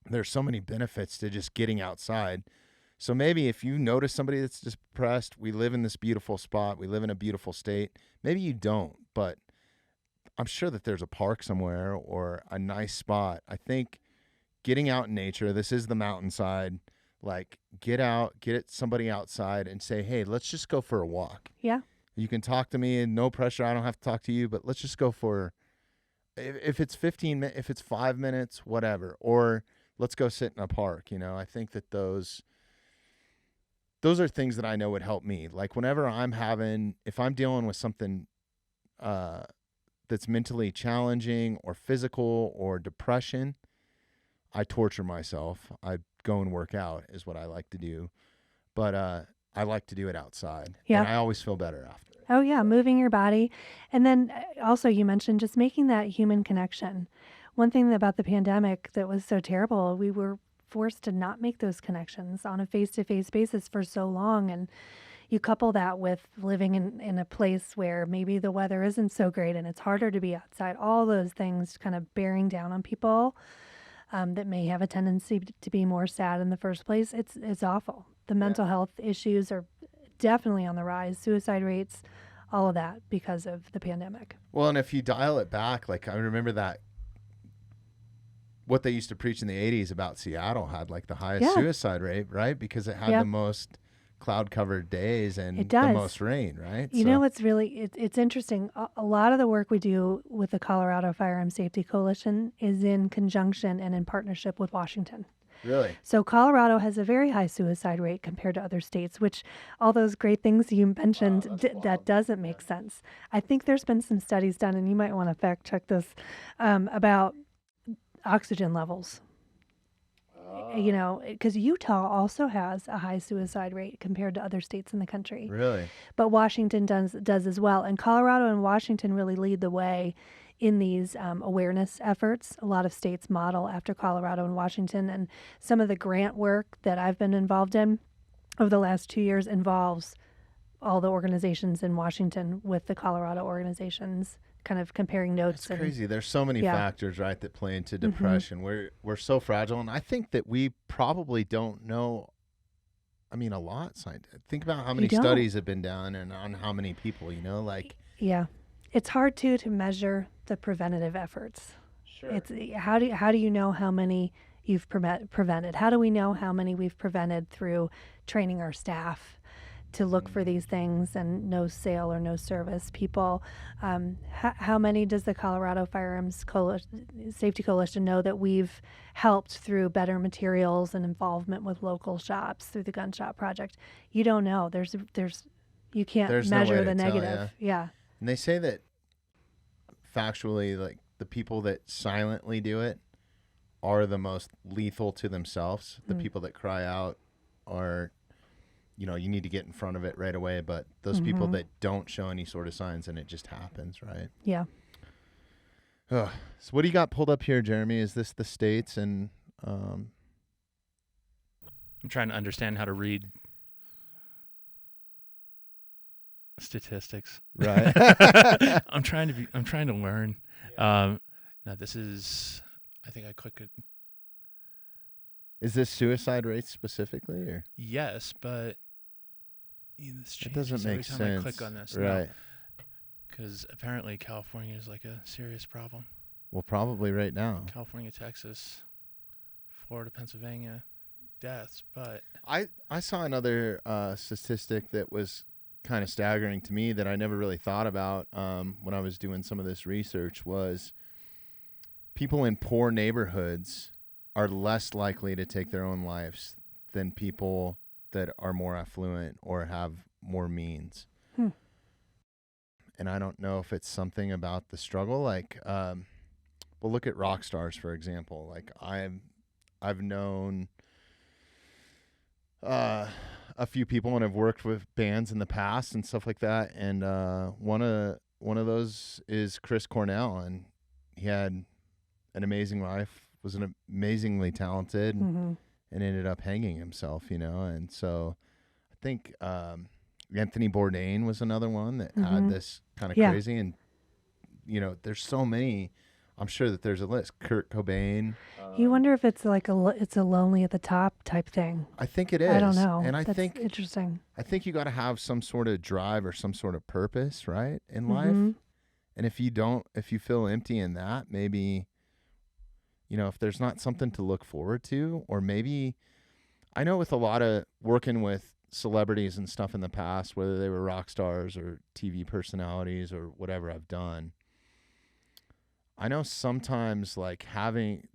There's so many benefits to just getting outside. So maybe if you notice somebody that's depressed, we live in this beautiful spot, we live in a beautiful state. Maybe you don't, but I'm sure that there's a park somewhere or a nice spot. I think getting out in nature, this is the mountainside, like get out, somebody outside and say, hey, let's just go for a walk. Yeah. You can talk to me and no pressure. I don't have to talk to you, but let's just go for, if it's 15 minutes, if it's 5 minutes, whatever, or let's go sit in a park. You know, I think that those are things that I know would help me. Like whenever if I'm dealing with something that's mentally challenging or physical or depression, I torture myself. I go and work out is what I like to do. But I like to do it outside. Yeah. And I always feel better after it. Oh, yeah, moving your body. And then also you mentioned just making that human connection. One thing about the pandemic that was so terrible, we were forced to not make those connections on a face-to-face basis for so long. And you couple that with living in a place where maybe the weather isn't so great and it's harder to be outside, all those things kind of bearing down on people that may have a tendency to be more sad in the first place. It's awful. The mental health issues are definitely on the rise, suicide rates, all of that because of the pandemic. Well, and if you dial it back, like I remember that what they used to preach in the 80s about Seattle had like the highest suicide rate, right? Because it had the most cloud-covered days and the most rain, right? You know, it's interesting. A lot of the work we do with the Colorado Firearm Safety Coalition is in conjunction and in partnership with Washington. Really? So Colorado has a very high suicide rate compared to other states, which all those great things you mentioned, that doesn't make sense. I think there's been some studies done, and you might want to fact check this, about oxygen levels. You know, because Utah also has a high suicide rate compared to other states in the country. Really? But Washington does as well. And Colorado and Washington really lead the way in these awareness efforts. A lot of states model after Colorado and Washington. And some of the grant work that I've been involved in over the last 2 years involves all the organizations in Washington with the Colorado organizations, kind of comparing notes. That's crazy. There's so many factors, right, that play into depression. We're so fragile, and I think that we probably don't know. I mean, a lot. Think about how many studies have been done and on how many people. Yeah, it's hard to measure the preventative efforts. Sure. It's how do you know how many you've prevented? How do we know how many we've prevented through training our staff to look for these things and no sale or no service people? How many does the Colorado Firearms Safety Coalition know that we've helped through better materials and involvement with local shops through the Gun Shop Project? You don't know. You can't measure the negative. Yeah. And they say that factually, like, the people that silently do it are the most lethal to themselves. The people that cry out are, you need to get in front of it right away. But those people that don't show any sort of signs, and it just happens, right? Yeah. So what do you got pulled up here, Jeremy? Is this the states? And I'm trying to understand how to read statistics. Right. I'm trying to learn. Now this is, I think I click it. Is this suicide rates specifically, or? Yes, but it doesn't make sense. Every time I click on this, right? Because apparently California is like a serious problem. Well, probably right now. California, Texas, Florida, Pennsylvania, deaths. But I saw another statistic that was kind of staggering to me that I never really thought about when I was doing some of this research. Was people in poor neighborhoods are less likely to take their own lives than people that are more affluent or have more means. And I don't know if it's something about the struggle. Like, well, look at rock stars, for example. Like, I've known a few people and have worked with bands in the past and stuff like that. And one of those is Chris Cornell, and he had an amazing life, was an amazingly talented, and ended up hanging himself, And so I think Anthony Bourdain was another one that had this kind of crazy. And, there's so many. I'm sure that there's a list. Kurt Cobain. You wonder if it's like it's a lonely at the top type thing. I think it is. I don't know. And That's interesting. I think you got to have some sort of drive or some sort of purpose, right, in life. And if you feel empty in that, maybe, if there's not something to look forward to, or maybe, I know with a lot of working with celebrities and stuff in the past, whether they were rock stars or TV personalities or whatever I've done, I know sometimes like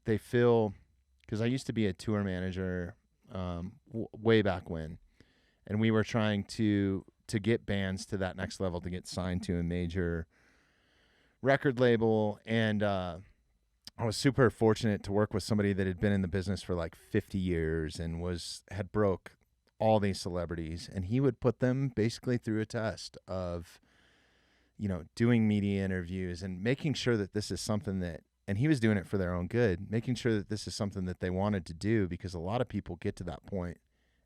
they feel, because I used to be a tour manager way back when, and we were trying to get bands to that next level, to get signed to a major record label. And I was super fortunate to work with somebody that had been in the business for like 50 years and had broke all these celebrities, and he would put them basically through a test of, doing media interviews and making sure that this is something that, and he was doing it for their own good, making sure that this is something that they wanted to do, because a lot of people get to that point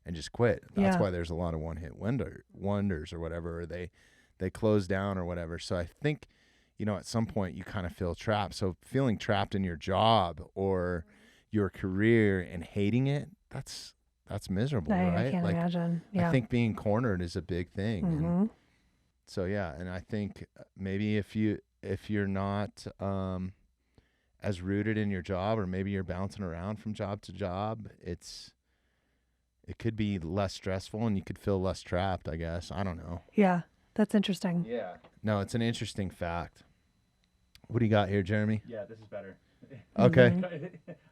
and just quit. That's why there's a lot of one-hit wonders or whatever, or they close down or whatever. So I think, at some point you kind of feel trapped. So feeling trapped in your job or your career and hating it, that's miserable, right? I can't imagine. Yeah. I think being cornered is a big thing. And so and I think maybe if you're not as rooted in your job, or maybe you're bouncing around from job to job, it could be less stressful and you could feel less trapped, I guess. I don't know. Yeah, that's interesting. Yeah. No, it's an interesting fact. What do you got here, Jeremy? yeah, this is better. Okay.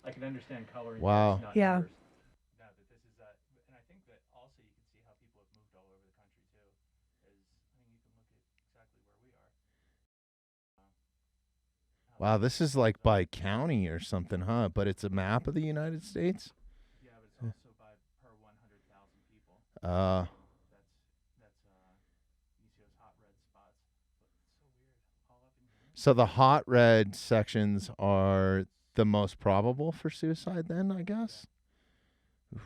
I can understand coloring. Wow. Not Yeah. numbers. No, that this is, and I think that also you can see how people have moved all over the country too. You can look at exactly where we are. Wow, this is like by county or something, huh? But it's a map of the United States? Yeah, but it's also by per 100,000 people. Uh, That's you see those hot red spots. But it's so weird. All up in here. so the hot red sections are the most probable for suicide then, I guess? Oof.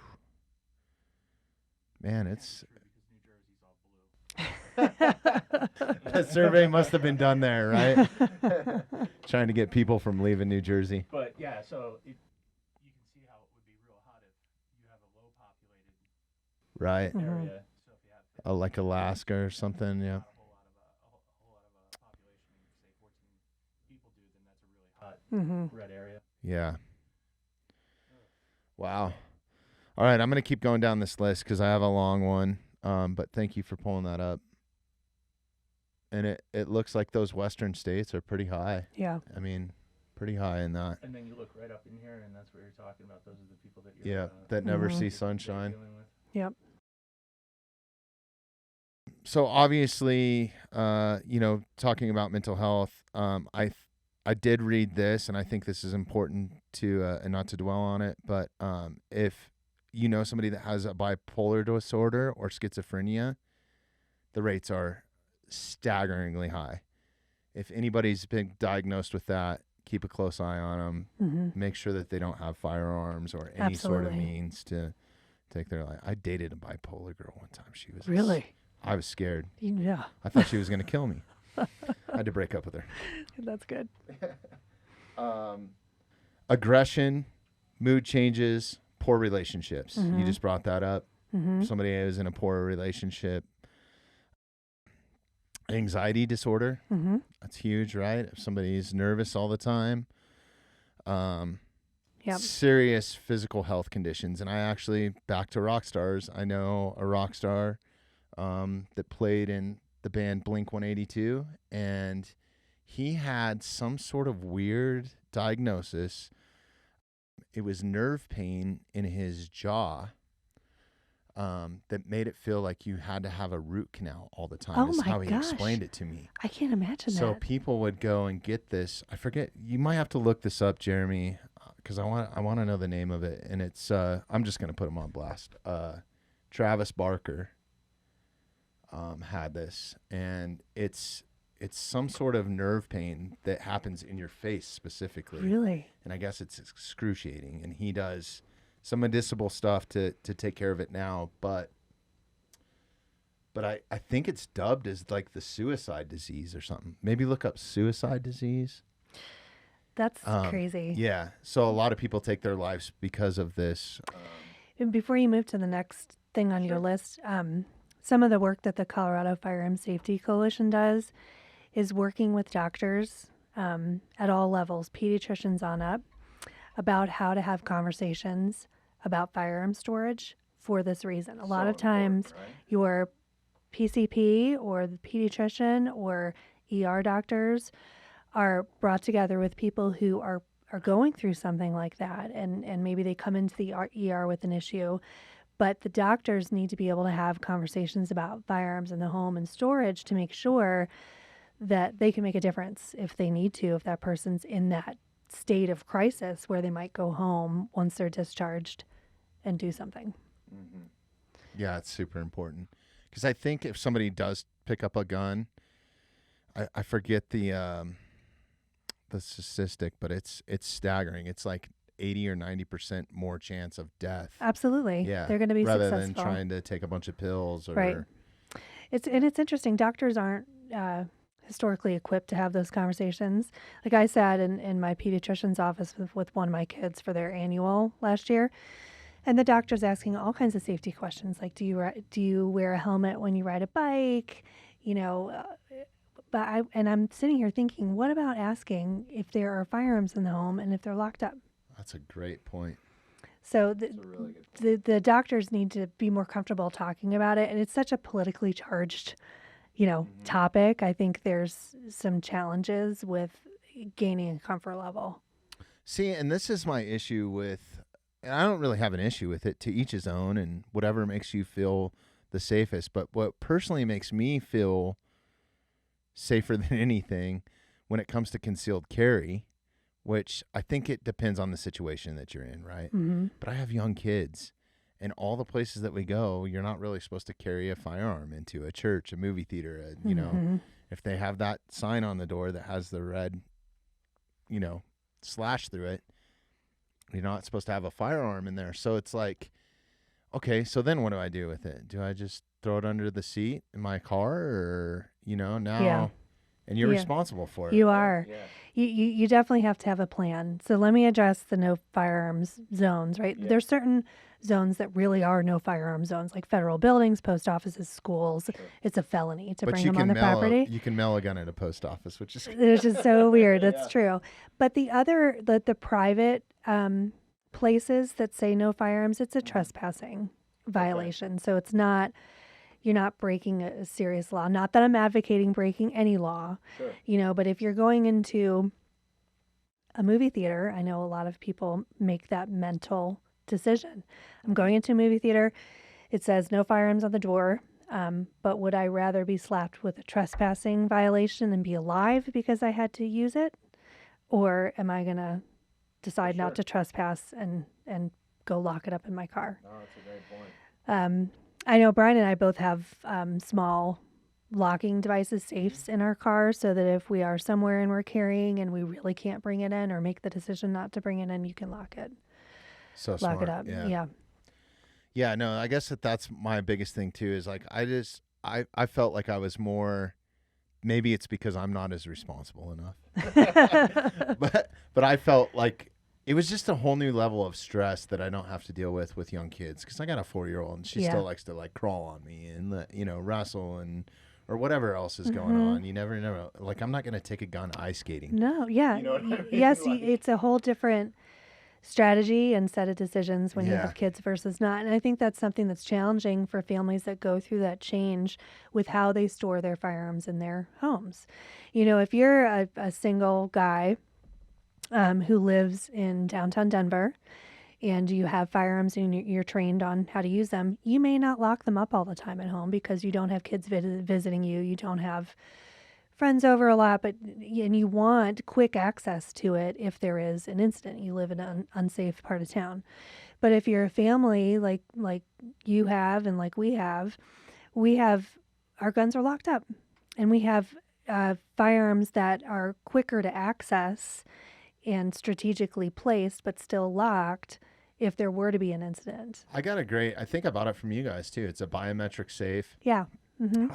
Man, it's... True, because New Jersey's all blue. The survey must have been done there, right? Trying to get people from leaving New Jersey. But yeah, so you can see how it would be real hot if you have a low populated Right. area. So if you have 50, Like Alaska or something, yeah. not a whole lot of population, say 14 people do, then that's a really hot red area. Yeah. Wow. All right, I'm going to keep going down this list because I have a long one, but thank you for pulling that up. And it looks like those western states are pretty high. Yeah. I mean, pretty high in that. And then you look right up in here, and that's what you're talking about. Those are the people that you're That never Mhm. see you're sunshine. dealing with. Yep. So obviously, talking about mental health, I did read this, and I think this is important to and not to dwell on it, but if you know somebody that has a bipolar disorder or schizophrenia, the rates are staggeringly high. If anybody's been diagnosed with that, keep a close eye on them. Mm-hmm. Make sure that they don't have firearms or any sort of Absolutely. means to take their life. I dated a bipolar girl one time. She was Really? I was scared. Yeah. I thought she was going to kill me. I had to break up with her. That's good. Aggression, mood changes, poor relationships. You Mhm. just brought that up. Mm-hmm. Somebody is in a poor relationship. Anxiety disorder. Mm-hmm. That's huge, right? If somebody's nervous all the time. Yep. Serious physical health conditions. And I actually, back to rock stars, I know a rock star that played in the band Blink-182, and he had some sort of weird diagnosis. It was nerve pain in his jaw that made it feel like you had to have a root canal all the time. Oh is my how he gosh. explained it to me. I can't imagine So that. people would go and get this. I forget. You might have to look this up, Jeremy, because I want to know the name of it. And it's I'm just gonna put him on blast. Travis Barker had this, and it's some sort of nerve pain that happens in your face specifically. Really? And I guess it's excruciating. And he does some medicinal stuff to take care of it now, but I think it's dubbed as like the suicide disease or something. Maybe look up suicide disease. That's crazy. Yeah. So a lot of people take their lives because of this. And before you move to the next thing on your list, some of the work that the Colorado Firearm Safety Coalition does is working with doctors at all levels, pediatricians on up, about how to have conversations about firearm storage for this reason. A lot of times your PCP or the pediatrician or ER doctors are brought together with people who are going through something like that, and maybe they come into the ER with an issue, but the doctors need to be able to have conversations about firearms in the home and storage to make sure that they can make a difference if they need to, if that person's in that state of crisis where they might go home once they're discharged and do something. Mm-hmm. Yeah, it's super important. Because I think if somebody does pick up a gun, I forget the statistic, but it's staggering. It's like 80 or 90% more chance of death. Absolutely. Yeah, They're going to be rather successful. than trying to take a bunch of pills. Or, Right. It's interesting. Doctors aren't historically equipped to have those conversations. Like I sat in my pediatrician's office with one of my kids for their annual last year, and the doctor's asking all kinds of safety questions, like do you wear a helmet when you ride a bike, but I'm sitting here thinking, what about asking if there are firearms in the home and if they're locked up? That's a great point. So That's a really good point. the doctors need to be more comfortable talking about it, and it's such a politically charged, topic. I think there's some challenges with gaining a comfort level. See, and this is my issue with, and I don't really have an issue with it, to each his own, and whatever makes you feel the safest. But what personally makes me feel safer than anything when it comes to concealed carry, which I think it depends on the situation that you're in, right? Mm-hmm. But I have young kids, and all the places that we go, you're not really supposed to carry a firearm into a church, a movie theater, Mm-hmm. if they have that sign on the door that has the red, slash through it, you're not supposed to have a firearm in there. So it's like, okay, so then what do I do with it? Do I just throw it under the seat in my car, or now, Yeah. and you're Yeah. responsible for it. You are. Yeah. You definitely have to have a plan. So let me address the no firearms zones, right? Yeah. There's certain zones that really are no firearm zones, like federal buildings, post offices, schools. Sure. It's a felony to But bring you them on can the property. you can mail a gun at a post office, which is Which is so weird. That's Yeah. true. But the private places that say no firearms, it's a trespassing violation. So it's not, you're not breaking a serious law. Not that I'm advocating breaking any law, Sure. but if you're going into a movie theater, I know a lot of people make that mental decision. I'm going into a movie theater. It says no firearms on the door. But would I rather be slapped with a trespassing violation and be alive because I had to use it? Or am I going to decide sure. not to trespass and go lock it up in my car? No, that's a great point. I know Brian and I both have small locking devices, safes in our car, so that if we are somewhere and we're carrying and we really can't bring it in or make the decision not to bring it in, you can lock it. So Lock smart. it up. Yeah. Yeah. No, I guess that's my biggest thing too, is like, I felt like I was more, maybe it's because I'm not as responsible enough, but I felt like it was just a whole new level of stress that I don't have to deal with young kids. Cause I got a 4-year-old and she Yeah. still likes to like crawl on me and, wrestle or whatever else is going Mhm. on. You never know. Like, I'm not going to take a gun ice skating. No, yeah. You know what I mean? Yes, Like- it's a whole different strategy and set of decisions when you Yeah. have kids versus not. And I think that's something that's challenging for families that go through that change with how they store their firearms in their homes. If you're a single guy who lives in downtown Denver and you have firearms and you're trained on how to use them, you may not lock them up all the time at home because you don't have kids visiting you. You don't have friends over a lot, and you want quick access to it if there is an incident. You live in an unsafe part of town. But if you're a family like you have and like we have our guns are locked up, and we have firearms that are quicker to access and strategically placed, but still locked if there were to be an incident. I think I bought it from you guys too. It's a biometric safe. Yeah. Mm-hmm.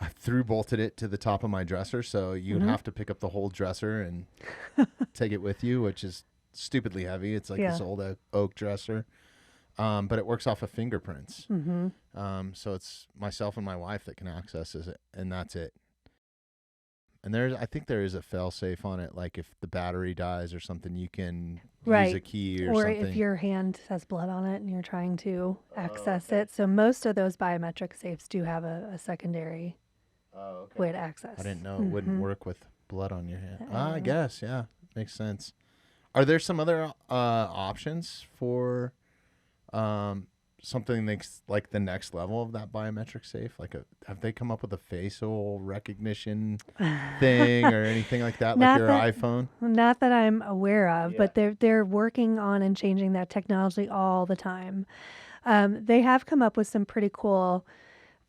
I through bolted it to the top of my dresser, so you'd Mhm. have to pick up the whole dresser and take it with you, which is stupidly heavy. It's like Yeah. this old oak dresser, but it works off of fingerprints. Mm-hmm. So it's myself and my wife that can access it, and that's it. And I think there is a fail safe on it. Like if the battery dies or something, you can use a Right. key or Or something. if your hand has blood on it and you're trying to access okay. it. So most of those biometric safes do have a secondary okay. way to access. I didn't know it wouldn't Mhm. work with blood on your hand. Uh, I guess, yeah, makes sense. Are there some other options for something like the next level of that biometric safe? Like, have they come up with a facial recognition thing or anything like that, like Not your that- iPhone? Not that I'm aware of, Yeah. but they're working on and changing that technology all the time. They have come up with some pretty cool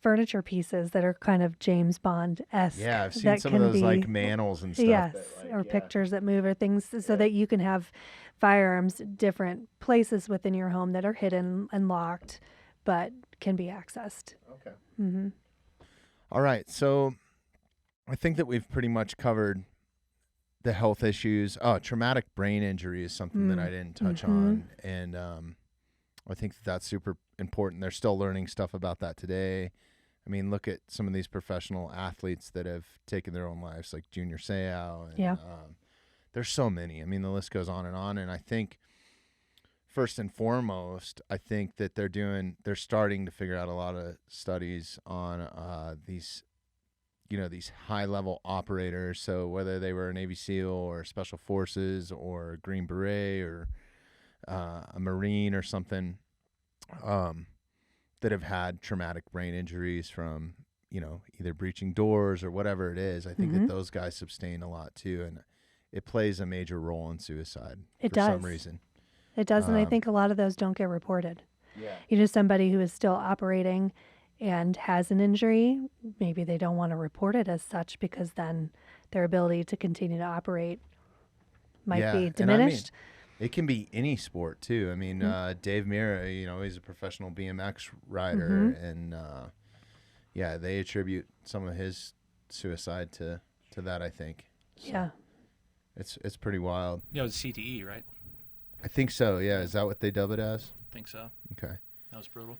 furniture pieces that are kind of James Bond-esque. Yeah, I've seen that some of can those like be- manels and stuff. Yes, that, or yeah. pictures that move or things so Yeah. that you can have firearms different places within your home that are hidden and locked, but can be accessed. Okay. Hmm. All right, so I think that we've pretty much covered the health issues. Oh, traumatic brain injury is something that I didn't touch on, and I think that's super important. They're still learning stuff about that today. I mean, look at some of these professional athletes that have taken their own lives, like Junior Seau. And, Yeah. there's so many. I mean, the list goes on. And I think first and foremost, I think that they're starting to figure out a lot of studies on these high level operators. So whether they were a Navy SEAL or Special Forces or a Green Beret or a Marine or something, that have had traumatic brain injuries from, either breaching doors or whatever it is. I think that those guys sustain a lot too. And it plays a major role in suicide It for does. some reason. It does, and I think a lot of those don't get reported. Yeah. Somebody who is still operating and has an injury, maybe they don't want to report it as such because then their ability to continue to operate might Yeah, be and I mean, diminished. It can be any sport too. I mean, Dave Mira, he's a professional BMX rider, and yeah, they attribute some of his suicide to that, I think. So Yeah. it's pretty wild. Yeah, it was CTE, right? I think so. Yeah, is that what they dub it as? I think so. Okay. That was brutal.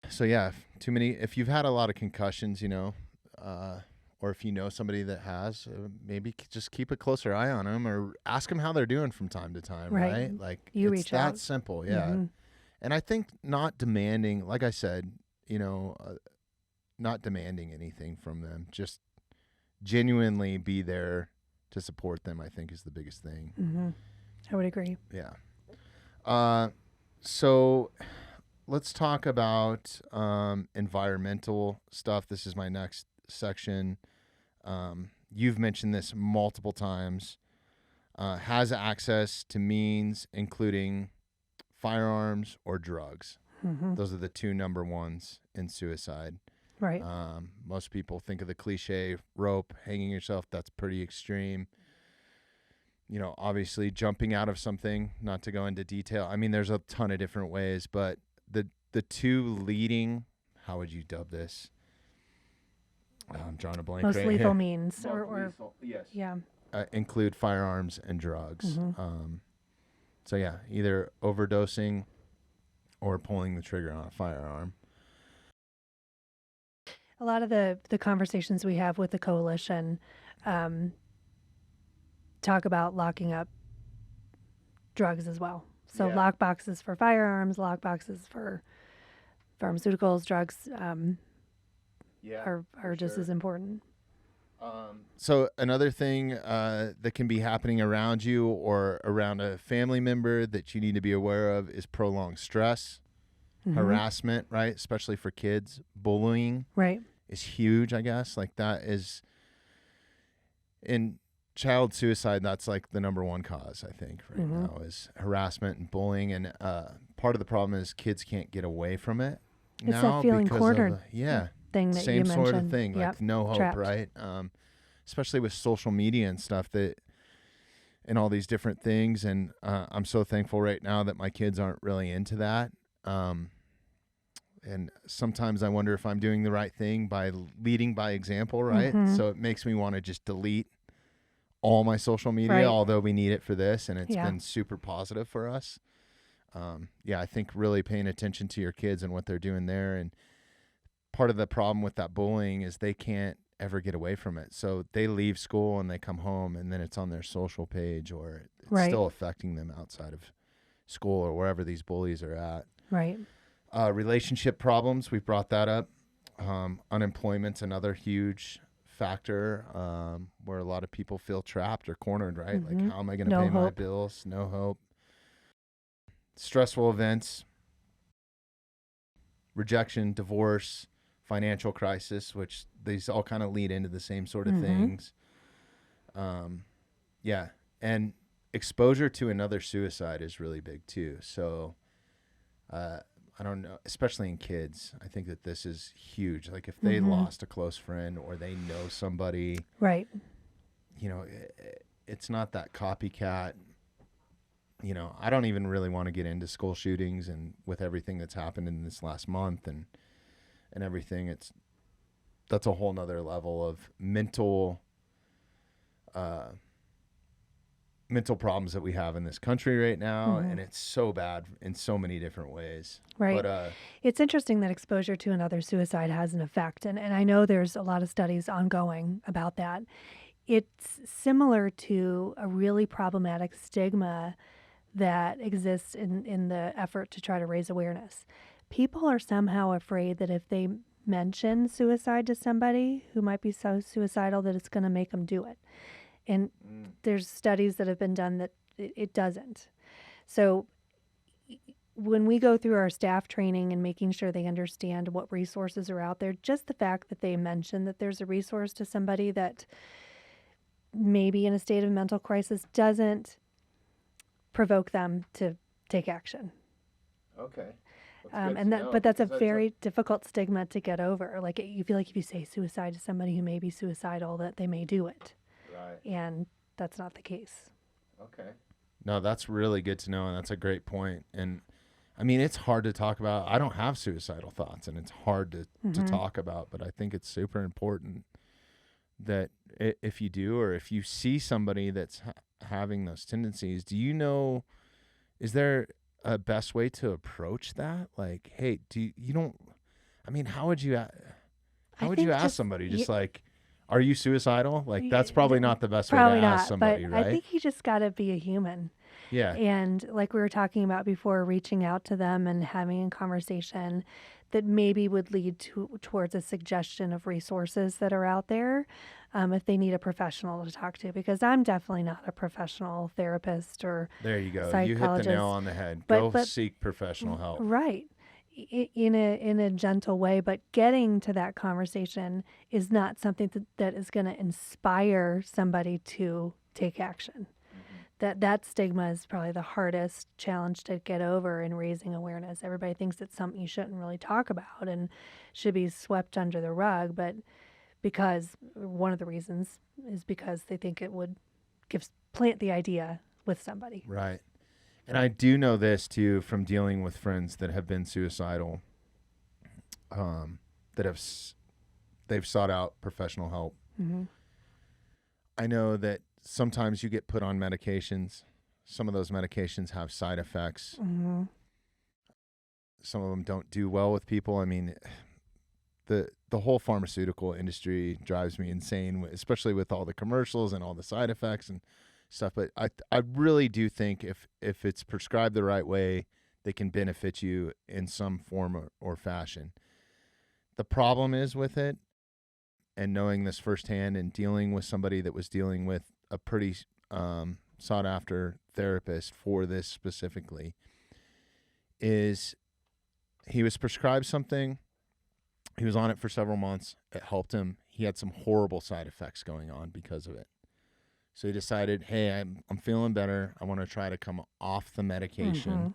So yeah, if you've had a lot of concussions, or if you know somebody that has, maybe just keep a closer eye on them, or ask them how they're doing from time to time, right? Like, you it's reach that out. simple, yeah. And I think not demanding, like I said, not demanding anything from them, just genuinely be there to support them, I think is the biggest thing. I would agree. Yeah. So let's talk about environmental stuff. This is my next section. You've mentioned this multiple times. Has access to means, including firearms or drugs. Those are the two number ones in suicide. Right. Most people think of the cliche rope, hanging yourself. That's pretty extreme. Obviously jumping out of something, not to go into detail. I mean, there's a ton of different ways, but the two leading, how would you dub this? I'm drawing a blank. Most right lethal here. means, Most or lethal, yes. yeah. Include firearms and drugs. So yeah, either overdosing or pulling the trigger on a firearm. A lot of the conversations we have with the coalition talk about locking up drugs as well. So lock boxes for firearms, lock boxes for pharmaceuticals, drugs are just as important. So another thing that can be happening around you or around a family member that you need to be aware of is prolonged stress, harassment, right? Especially for kids. Bullying is huge, I guess. Like, that is, in child suicide, that's like the number one cause, I think, right now, is harassment and bullying. And part of the problem is kids can't get away from it. It's now that feeling because cornered of, thing that same you mentioned. sort of thing, like no hope, Trapped. right? Especially with social media and stuff and all these different things. And I'm so thankful right now that my kids aren't really into that. And sometimes I wonder if I'm doing the right thing by leading by example, right? So it makes me want to just delete all my social media, although we need it for this, and it's been super positive for us. I think really paying attention to your kids and what they're doing there. And part of the problem with that bullying is they can't ever get away from it. So they leave school and they come home, and then it's on their social page, or it's still affecting them outside of school or wherever these bullies are at. Right. Relationship problems, we've brought that up. Unemployment's another huge factor, where a lot of people feel trapped or cornered, right? Like, how am I going to pay my bills? No hope. Stressful events, rejection, divorce, financial crisis, which these all kind of lead into the same sort of things. And exposure to another suicide is really big too. So I don't know, especially in kids, I think that this is huge. Like, if they lost a close friend or they know somebody, right? It's not that copycat. I don't even really want to get into school shootings, and with everything that's happened in this last month and everything, that's a whole nother level of mental problems that we have in this country right now. And it's so bad in so many different ways. Right. But it's interesting that exposure to another suicide has an effect. And I know there's a lot of studies ongoing about that. It's similar to a really problematic stigma that exists in the effort to try to raise awareness. People are somehow afraid that if they mention suicide to somebody who might be so suicidal, that it's going to make them do it. And there's studies that have been done that it doesn't. So when we go through our staff training and making sure they understand what resources are out there, just the fact that they mention that there's a resource to somebody that may be in a state of mental crisis doesn't provoke them to take action. okay. But that's a very difficult stigma to get over. Like, you feel like if you say suicide to somebody who may be suicidal, that they may do it. Right. And that's not the case. Okay. No, that's really good to know, and that's a great point. And I mean, it's hard to talk about. I don't have suicidal thoughts, and it's hard to talk about, but I think it's super important that if you do, or if you see somebody that's having those tendencies, do you know, is there a best way to approach that? Like, hey, you don't, I mean, how would you ask somebody just like, are you suicidal? Like, that's probably not the best way to ask somebody, but right? I think you just got to be a human. Yeah. And like we were talking about before, reaching out to them and having a conversation that maybe would lead towards a suggestion of resources that are out there if they need a professional to talk to, because I'm definitely not a professional therapist or There you go. psychologist. You hit the nail on the head. But Go seek professional help. Right. In a gentle way, but getting to that conversation is not something that is going to inspire somebody to take action. That stigma is probably the hardest challenge to get over in raising awareness. Everybody thinks it's something you shouldn't really talk about and should be swept under the rug, but because one of the reasons is because they think it would plant the idea with somebody. Right. And I do know this too from dealing with friends that have been suicidal, they've sought out professional help. Mm-hmm. I know that sometimes you get put on medications. Some of those medications have side effects. Mm-hmm. Some of them don't do well with people. I mean, the whole pharmaceutical industry drives me insane, especially with all the commercials and all the side effects and stuff. But I really do think if it's prescribed the right way, they can benefit you in some form or fashion. The problem is with it, and knowing this firsthand and dealing with somebody that was dealing with a pretty sought after therapist for this specifically, is he was prescribed something. He was on it for several months. It helped him. He had some horrible side effects going on because of it. So he decided, hey, I'm feeling better. I want to try to come off the medication. Mm-hmm.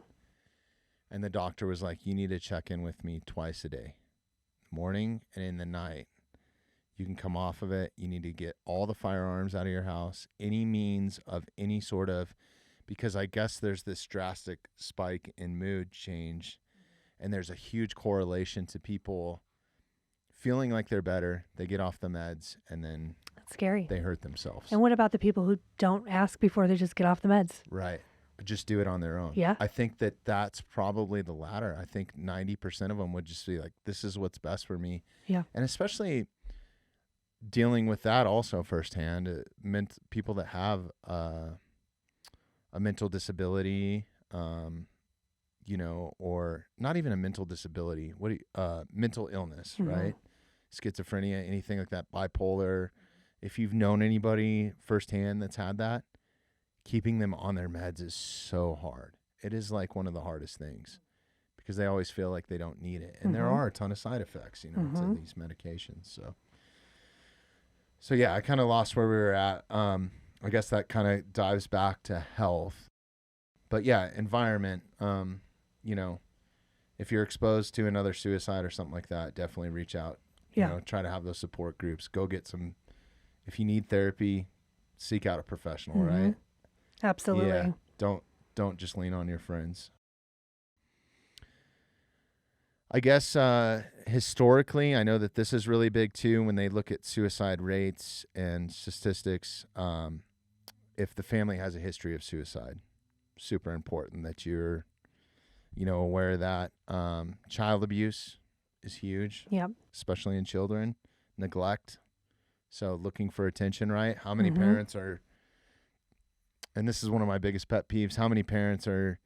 And the doctor was like, you need to check in with me twice a day, morning and in the night. You can come off of it. You need to get all the firearms out of your house, any means of any sort of, because I guess there's this drastic spike in mood change, and there's a huge correlation to people feeling like they're better. They get off the meds, and then That's scary. they hurt themselves. And what about the people who don't ask before they just get off the meds? Right. Just do it on their own. Yeah. I think that's probably the latter. I think 90% of them would just be like, this is what's best for me. Yeah. And especially dealing with that also firsthand, people that have a mental disability, or not even a mental disability, mental illness, Mm-hmm. right? Schizophrenia, anything like that, bipolar. If you've known anybody firsthand that's had that, keeping them on their meds is so hard. It is like one of the hardest things because they always feel like they don't need it. And there are a ton of side effects, to these medications. So yeah, I kind of lost where we were at. I guess that kind of dives back to health. But yeah, environment, if you're exposed to another suicide or something like that, definitely reach out. Yeah. Try to have those support groups. Go get some, if you need therapy, seek out a professional, right? Absolutely. Yeah. Don't just lean on your friends. I guess historically, I know that this is really big too when they look at suicide rates and statistics. If the family has a history of suicide, super important that you're, aware of that. Child abuse is huge, Yep. especially in children. Neglect. So looking for attention, right? How many parents are, and this is one of my biggest pet peeves, how many parents are,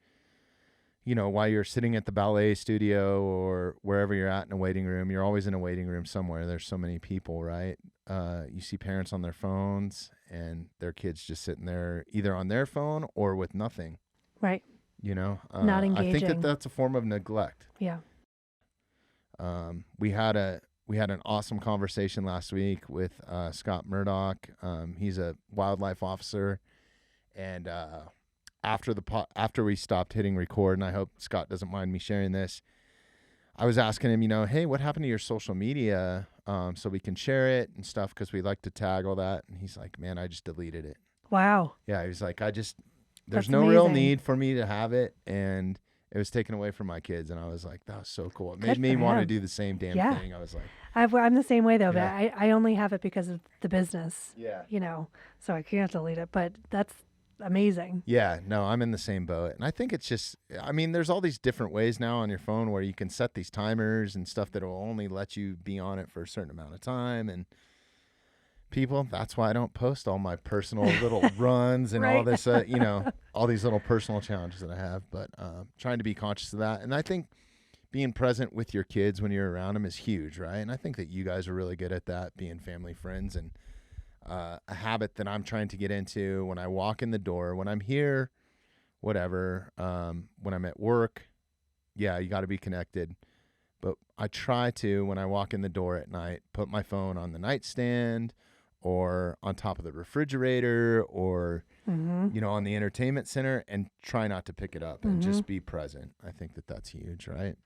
while you're sitting at the ballet studio or wherever you're at in a waiting room, you're always in a waiting room somewhere. There's so many people, right? You see parents on their phones and their kids just sitting there either on their phone or with nothing. Right. I Not think engaging. that's a form of neglect. Yeah. We had an awesome conversation last week with Scott Murdoch. He's a wildlife officer, and after we stopped hitting record, and I hope Scott doesn't mind me sharing this, I was asking him, hey, what happened to your social media so we can share it and stuff because we like to tag all that. And he's like, man, I just deleted it. Wow. Yeah, he was like, there's That's no real amazing. need for me to have it, and it was taken away from my kids, and I was like, that was so cool. It Good made me for want to him. do the same damn Yeah. thing. I was like, I'm the same way though, Yeah. but I only have it because of the business, yeah. so I can't delete it. But that's amazing. Yeah, no, I'm in the same boat. And I think it's just, I mean, there's all these different ways now on your phone where you can set these timers and stuff that will only let you be on it for a certain amount of time. And people, that's why I don't post all my personal little runs and all Right. this, all these little personal challenges that I have. But trying to be conscious of that. And I think being present with your kids when you're around them is huge, right? And I think that you guys are really good at that, being family friends. And a habit that I'm trying to get into when I walk in the door, when I'm here, whatever, when I'm at work, yeah, you got to be connected. But I try to, when I walk in the door at night, put my phone on the nightstand or on top of the refrigerator or, on the entertainment center, and try not to pick it up and just be present. I think that that's huge, right?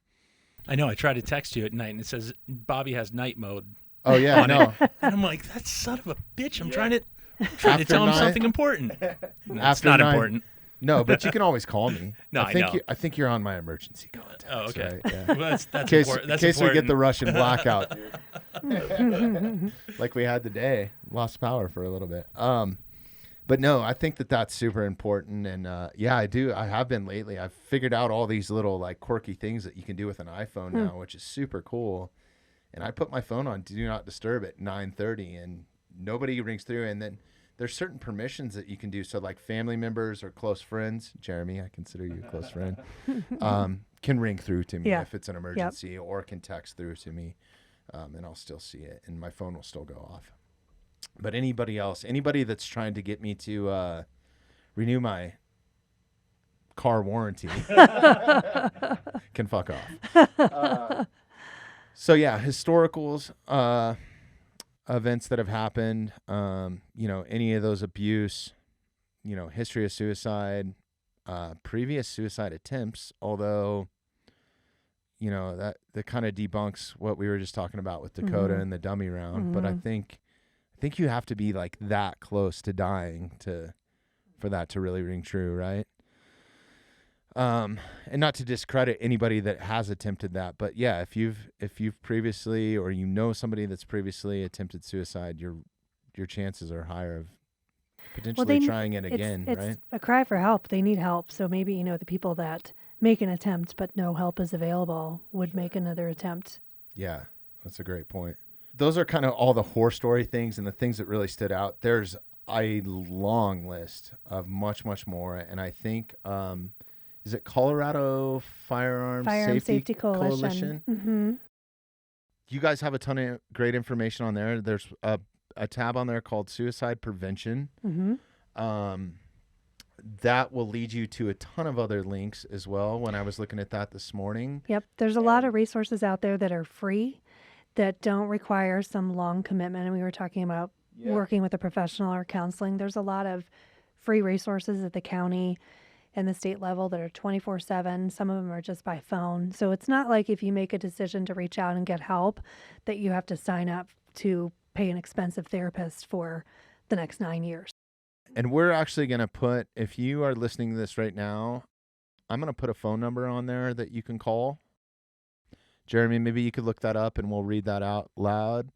I know. I try to text you at night, and it says Bobby has night mode. Oh, yeah, on no. it. And I'm like, that son of a bitch. I'm trying to After tell him 9? something important. No, it's After not 9? important. No, but you can always call me. No, I know. I think you're on my emergency contacts. Oh, okay. Right? Yeah. Well, that's In case, important. That's in case we get the important. Russian blackout, dude. Like we had today, lost power for a little bit. But no, I think that that's super important. And yeah, I do. I have been lately. I've figured out all these little like quirky things that you can do with an iPhone now, which is super cool. And I put my phone on Do Not Disturb at 9:30, and nobody rings through. And then there's certain permissions that you can do. So like family members or close friends, Jeremy, I consider you a close friend, can ring through to me if it's an emergency, or can text through to me, and I'll still see it, and my phone will still go off. But anybody else, anybody that's trying to get me to renew my car warranty can fuck off. So yeah, historicals, events that have happened, any of those abuse, history of suicide, previous suicide attempts, although, that kind of debunks what we were just talking about with Dakota and the dummy round. But I think you have to be like that close to dying for that to really ring true, right? And not to discredit anybody that has attempted that, but yeah, if you've previously, or somebody that's previously attempted suicide, your chances are higher of potentially trying it again, it's right? a cry for help. They need help. So maybe, the people that make an attempt but no help is available would make another attempt. Yeah, that's a great point. Those are kind of all the horror story things and the things that really stood out. There's a long list of much, much more. And I think, is it Colorado Firearm Safety Coalition? Mm-hmm. You guys have a ton of great information on there. There's a tab on there called Suicide Prevention. Mm-hmm. That will lead you to a ton of other links as well when I was looking at that this morning. Yep. There's a lot of resources out there that are free, that don't require some long commitment. And we were talking about working with a professional or counseling. There's a lot of free resources at the county and the state level that are 24/7. Some of them are just by phone. So it's not like if you make a decision to reach out and get help that you have to sign up to pay an expensive therapist for the next 9 years. And we're actually going to put, if you are listening to this right now, I'm going to put a phone number on there that you can call. Jeremy, maybe you could look that up and we'll read that out loud.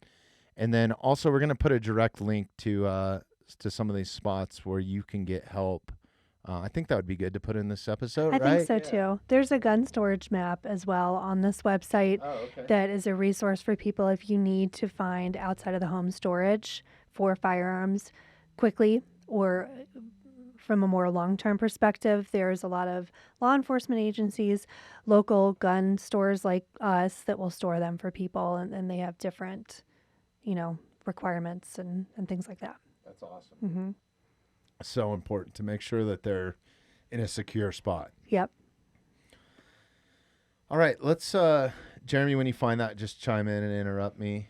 And then also we're going to put a direct link to some of these spots where you can get help. I think that would be good to put in this episode, right? I think so too. There's a gun storage map as well on this website that is a resource for people if you need to find outside of the home storage for firearms quickly, or from a more long-term perspective. There's a lot of law enforcement agencies, local gun stores like us that will store them for people, and they have different, requirements and things like that. That's awesome. Mm-hmm. So important to make sure that they're in a secure spot. Yep. All right, let's, Jeremy, when you find that, just chime in and interrupt me.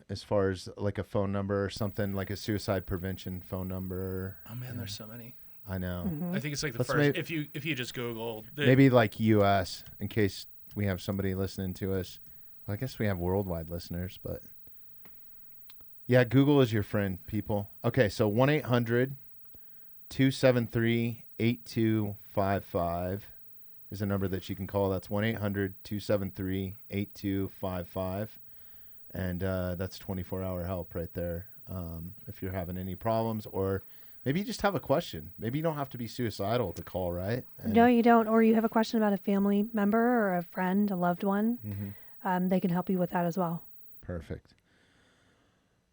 As far as like a phone number or something, like a suicide prevention phone number. Oh man, there's so many. I know. Mm-hmm. I think it's like the Let's first. If you just Google maybe like U.S. in case we have somebody listening to us. Well, I guess we have worldwide listeners, but yeah, Google is your friend, people. Okay, so 1-800-273-8888. 1-800-273-8255 is a number that you can call. That's 1-800-273-8255. And that's 24-hour help right there. If you're having any problems, or maybe you just have a question. Maybe you don't have to be suicidal to call, right? And No, you don't. Or you have a question about a family member or a friend, a loved one. They can help you with that as well. Perfect.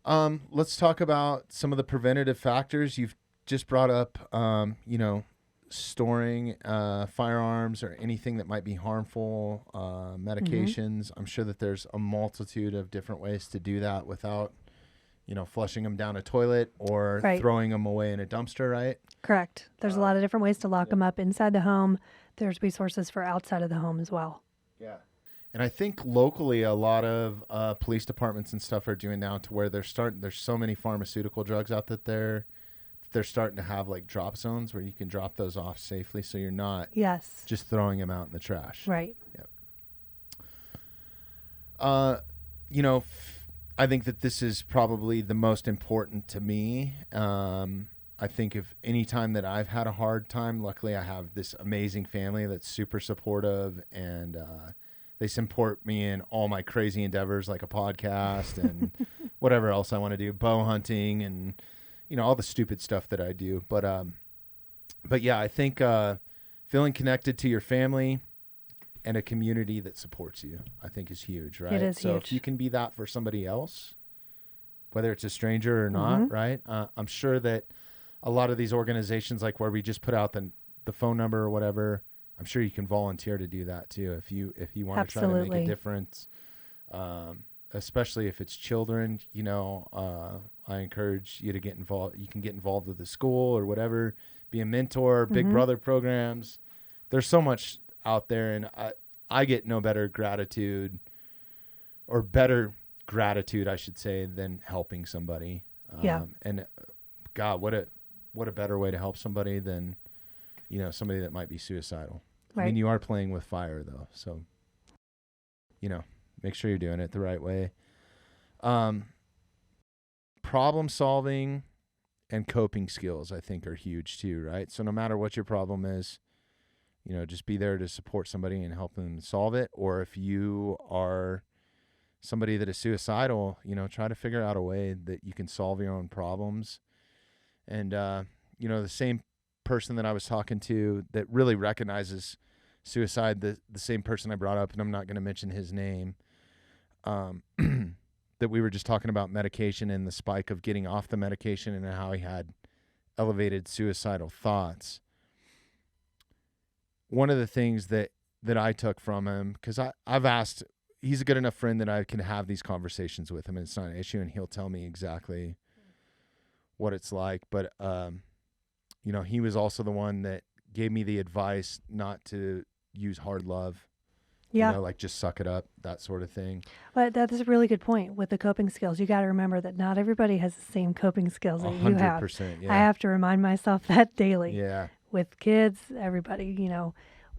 Let's talk about some of the preventative factors. You've just brought up, storing firearms or anything that might be harmful, medications. I'm sure that there's a multitude of different ways to do that without, flushing them down a toilet or Right. throwing them away in a dumpster, right? Correct. There's a lot of different ways to lock them up inside the home. There's resources for outside of the home as well. Yeah. And I think locally a lot of police departments and stuff are doing now to where there's so many pharmaceutical drugs out that they're starting to have like drop zones where you can drop those off safely, so you're not Yes. just throwing them out in the trash. Right. Yep. I think that this is probably the most important to me. I think if any time that I've had a hard time, luckily I have this amazing family that's super supportive, and they support me in all my crazy endeavors like a podcast and whatever else I want to do, bow hunting and, all the stupid stuff that I do. But yeah, I think feeling connected to your family and a community that supports you, I think is huge, right? It is so huge. if you can be that for somebody else, whether it's a stranger or not, right? I'm sure that a lot of these organizations, like where we just put out the phone number or whatever, I'm sure you can volunteer to do that too if you want to try to make a difference. Especially if it's children, I encourage you to get involved. You can get involved with the school or whatever, be a mentor, Big Brother programs. There's so much out there, and I get no better gratitude, I should say, than helping somebody. And God, what a better way to help somebody than, somebody that might be suicidal. Right. I mean, you are playing with fire though, so make sure you're doing it the right way. Problem solving and coping skills, I think, are huge too, right? So no matter what your problem is, just be there to support somebody and help them solve it. Or if you are somebody that is suicidal, try to figure out a way that you can solve your own problems. And, the same person that I was talking to that really recognizes suicide, the same person I brought up, and I'm not going to mention his name, that we were just talking about medication and the spike of getting off the medication and how he had elevated suicidal thoughts. One of the things that I took from him, because I've asked, he's a good enough friend that I can have these conversations with him and it's not an issue, and he'll tell me exactly what it's like. But, he was also the one that gave me the advice not to use hard love. Yeah. Like just suck it up, that sort of thing. But that's a really good point with the coping skills. You got to remember that not everybody has the same coping skills that you have. 100%, yeah. I have to remind myself that daily. Yeah. With kids, everybody,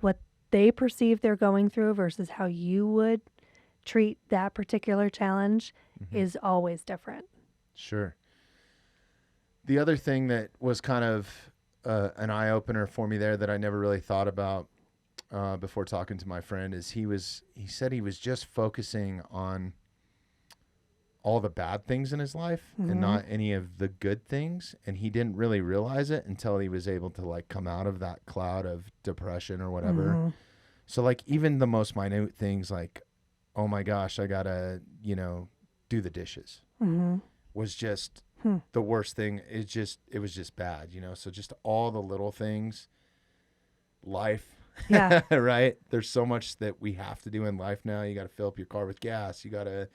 what they perceive they're going through versus how you would treat that particular challenge is always different. Sure. The other thing that was kind of an eye-opener for me there that I never really thought about before talking to my friend is he said he was just focusing on all the bad things in his life and not any of the good things, and he didn't really realize it until he was able to like come out of that cloud of depression or whatever. So like even the most minute things, like, oh my gosh, I gotta do the dishes, was just the worst thing. It was just bad, so just all the little things, life. Yeah. Right. There's so much that we have to do in life now. You got to fill up your car with gas. You got to,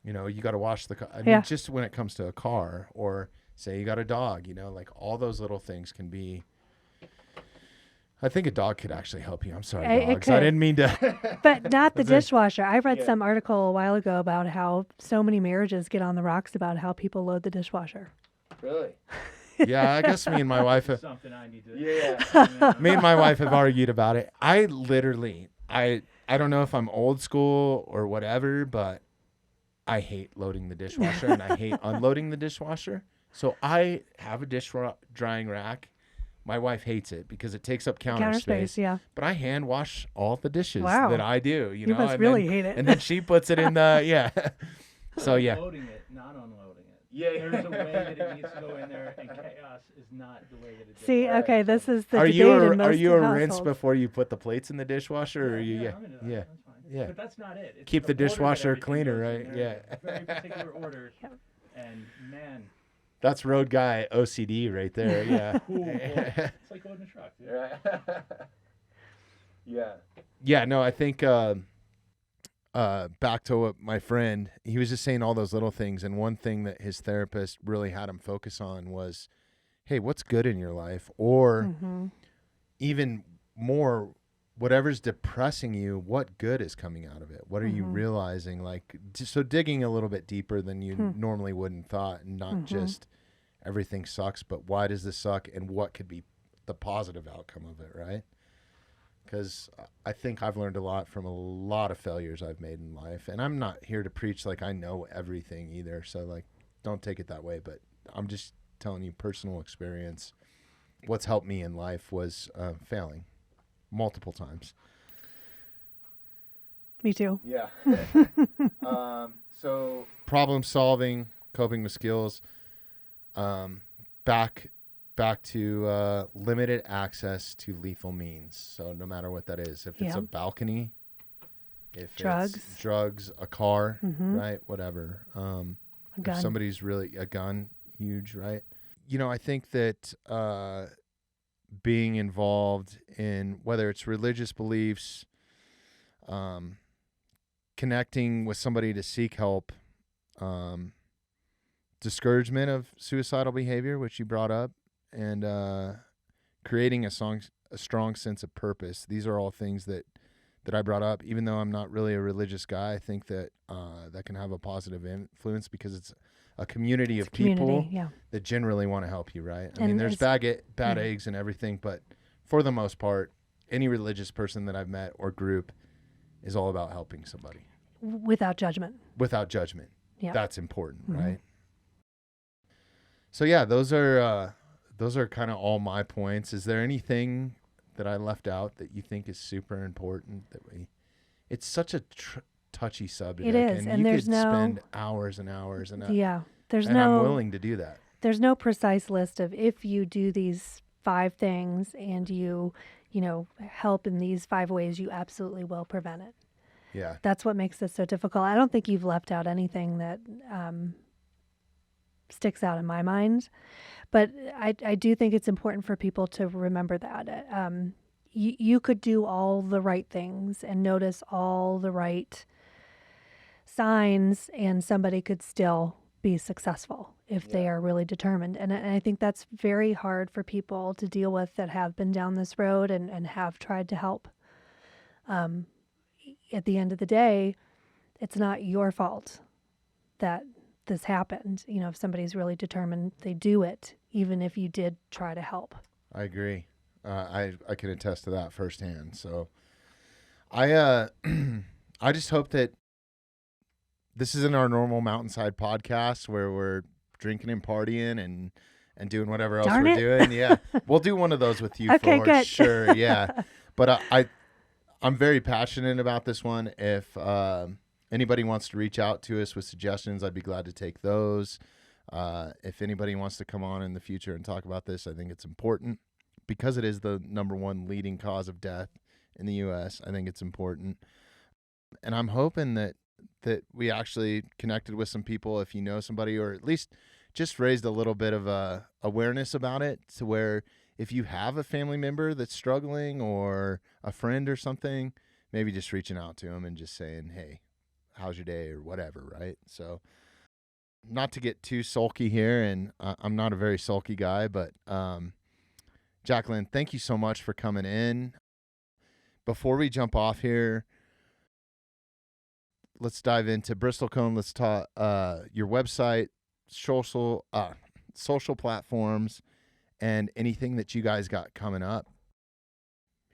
wash the car. I mean, just when it comes to a car, or say you got a dog, like all those little things can be. I think a dog could actually help you. I'm sorry, dogs. I didn't mean to. But not the dishwasher. I read some article a while ago about how so many marriages get on the rocks about how people load the dishwasher. Really? Yeah, I guess me and my wife have. Something I need to. Yeah. Me and my wife have argued about it. I don't know if I'm old school or whatever, but I hate loading the dishwasher and I hate unloading the dishwasher. So I have a dish drying rack. My wife hates it because it takes up counter Counter space. space, yeah. But I hand wash all the dishes Wow. that I do. You You know, must and really then, hate it. And then she puts it in the yeah. So yeah. Loading it, not unloading it. Yeah. There's a way that it needs to go in there, and chaos is not the way that it. See, did. okay, this is the Are debate you in most are you a rinse households. before you put the plates in the dishwasher, or are you I'm into that. yeah. That's fine. Yeah. But that's not it. It's Keep the order that dishwasher everything cleaner, goes in right? there. Yeah. Very particular order. Yep. And man, That's road guy OCD right there. Yeah. cool. It's like loading a truck. Dude. Yeah. Yeah, no, I think back to what my friend, he was just saying all those little things, and one thing that his therapist really had him focus on was, hey, what's good in your life? Or even more, whatever's depressing you, what good is coming out of it? What are you realizing? Like, so digging a little bit deeper than you normally wouldn't thought, and not just everything sucks, but why does this suck, and what could be the positive outcome of it, right? Because I think I've learned a lot from a lot of failures I've made in life, and I'm not here to preach like I know everything either, so like don't take it that way, but I'm just telling you personal experience. What's helped me in life was failing multiple times. Me too. Yeah. So problem solving, coping with skills, back to limited access to lethal means. So no matter what that is, if it's a balcony, if it's drugs, a car, right, whatever. A if gun. somebody's really a gun, huge, right? You know, I think that being involved in whether it's religious beliefs, connecting with somebody to seek help, discouragement of suicidal behavior, which you brought up, and creating a strong sense of purpose. These are all things that I brought up. Even though I'm not really a religious guy, I think that that can have a positive influence because it's a community of people that generally want to help you, right? I mean, there's bad eggs and everything, but for the most part, any religious person that I've met or group is all about helping somebody. Without judgment. Without judgment. Yeah. That's important, right? So yeah, those are kind of all my points. Is there anything that I left out that you think is super important that it's such a touchy subject. It is, and you there's could spend hours and hours and I'm willing to do that. There's no precise list of if you do these 5 things and you help in these 5 ways, you absolutely will prevent it. Yeah. That's what makes this so difficult. I don't think you've left out anything that sticks out in my mind, but I do think it's important for people to remember that. You could do all the right things and notice all the right signs, and somebody could still be successful if they are really determined. And I think that's very hard for people to deal with that have been down this road and have tried to help. At the end of the day, it's not your fault that this happened. If somebody's really determined, they do it, even if you did try to help. I agree. I can attest to that firsthand. So I just hope that this isn't our normal mountainside podcast where we're drinking and partying and doing whatever else we're doing. Yeah. We'll do one of those with you Okay, for good. sure. Yeah. But I'm very passionate about this one. If anybody wants to reach out to us with suggestions, I'd be glad to take those. If anybody wants to come on in the future and talk about this, I think it's important because it is the #1 leading cause of death in the U.S. I think it's important. And I'm hoping that we actually connected with some people, if you know somebody, or at least just raised a little bit of awareness about it, to where if you have a family member that's struggling or a friend or something, maybe just reaching out to them and just saying, hey, how's your day or whatever, right? So not to get too sulky here, and I'm not a very sulky guy, but Jacquelyn, thank you so much for coming in. Before we jump off here, let's dive into Bristlecone. Let's talk your website, social platforms, and anything that you guys got coming up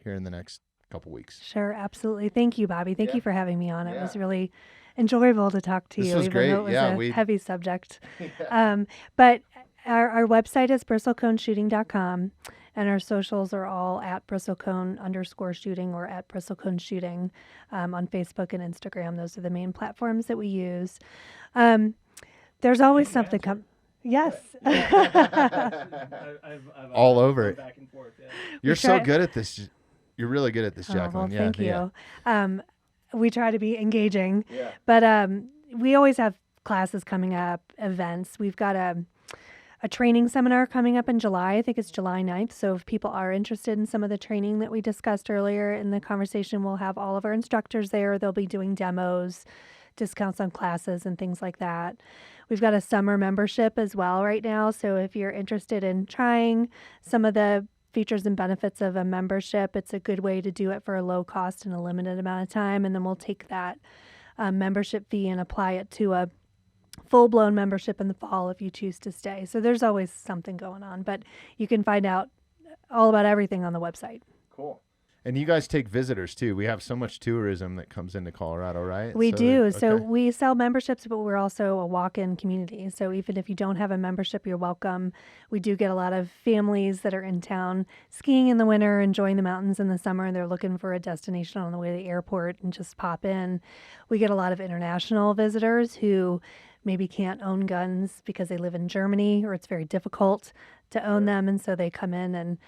here in the next couple weeks. Sure, absolutely. Thank you, Bobby. Thank Yeah. you for having me on. It Yeah. was really enjoyable to talk to This you, was even great. though it was Yeah, a we- heavy subject. Yeah. But our website is bristleconeshooting.com. And our socials are all at Bristlecone_shooting or at Bristlecone shooting on Facebook and Instagram. Those are the main platforms that we use. There's always something come. Yes. I've All over it. back and forth. Yeah. You're so good at this. You're really good at this, Oh, Jacquelyn. well, Yeah, thank yeah. you. We try to be engaging, Yeah. but we always have classes coming up, events. We've got a training seminar coming up in July. I think it's July 9th. So if people are interested in some of the training that we discussed earlier in the conversation, we'll have all of our instructors there. They'll be doing demos, discounts on classes, and things like that. We've got a summer membership as well right now. So if you're interested in trying some of the features and benefits of a membership, it's a good way to do it for a low cost and a limited amount of time. And then we'll take that membership fee and apply it to a full-blown membership in the fall if you choose to stay. So there's always something going on, but you can find out all about everything on the website. Cool. And you guys take visitors too. We have so much tourism that comes into Colorado, right? We So do. that- So okay. we sell memberships, but we're also a walk-in community. So even if you don't have a membership, you're welcome. We do get a lot of families that are in town skiing in the winter, enjoying the mountains in the summer, and they're looking for a destination on the way to the airport and just pop in. We get a lot of international visitors who maybe can't own guns because they live in Germany or it's very difficult to own them. And so they come in and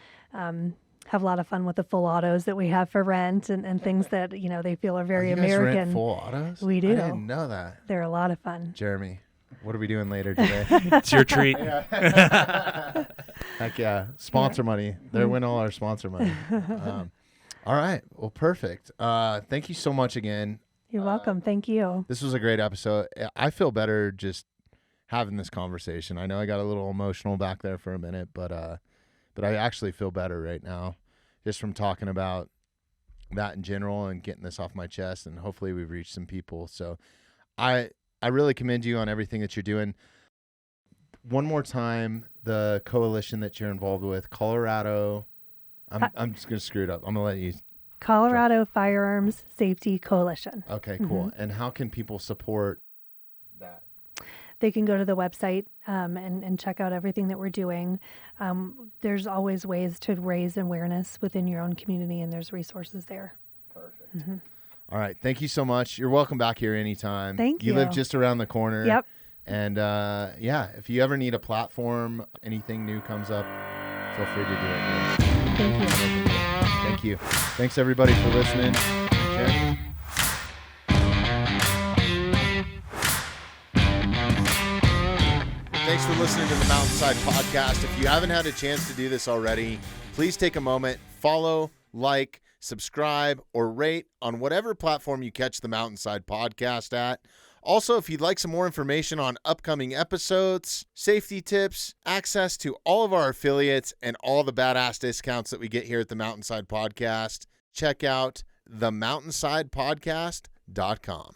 have a lot of fun with the full autos that we have for rent and things that, they feel are very you guys American. rent full autos? We do. I didn't know that. They're a lot of fun. Jeremy, what are we doing later today? It's your treat. Heck yeah. Sponsor money. There went all our sponsor money. All right. Well, perfect. Thank you so much again. You're welcome. Thank you. This was a great episode. I feel better just having this conversation. I know I got a little emotional back there for a minute, but I actually feel better right now just from talking about that in general and getting this off my chest, and hopefully we've reached some people. So I really commend you on everything that you're doing. One more time, the coalition that you're involved with, Colorado. I'm just going to screw it up. I'm going to let you. Colorado Firearms Safety Coalition. Okay, cool. And how can people support that? They can go to the website and check out everything that we're doing. There's always ways to raise awareness within your own community, and there's resources there. Perfect. All right. Thank you so much. You're welcome back here anytime. Thank you. You live just around the corner. Yep. And if you ever need a platform, anything new comes up, feel free to do it. Thank you. Thank you. Thanks everybody for listening. Jeremy? Thanks for listening to the Mountainside Podcast. If you haven't had a chance to do this already, please take a moment, follow, like, subscribe, or rate on whatever platform you catch the Mountainside Podcast at. Also, if you'd like some more information on upcoming episodes, safety tips, access to all of our affiliates, and all the badass discounts that we get here at the Mountainside Podcast, check out themountainsidepodcast.com.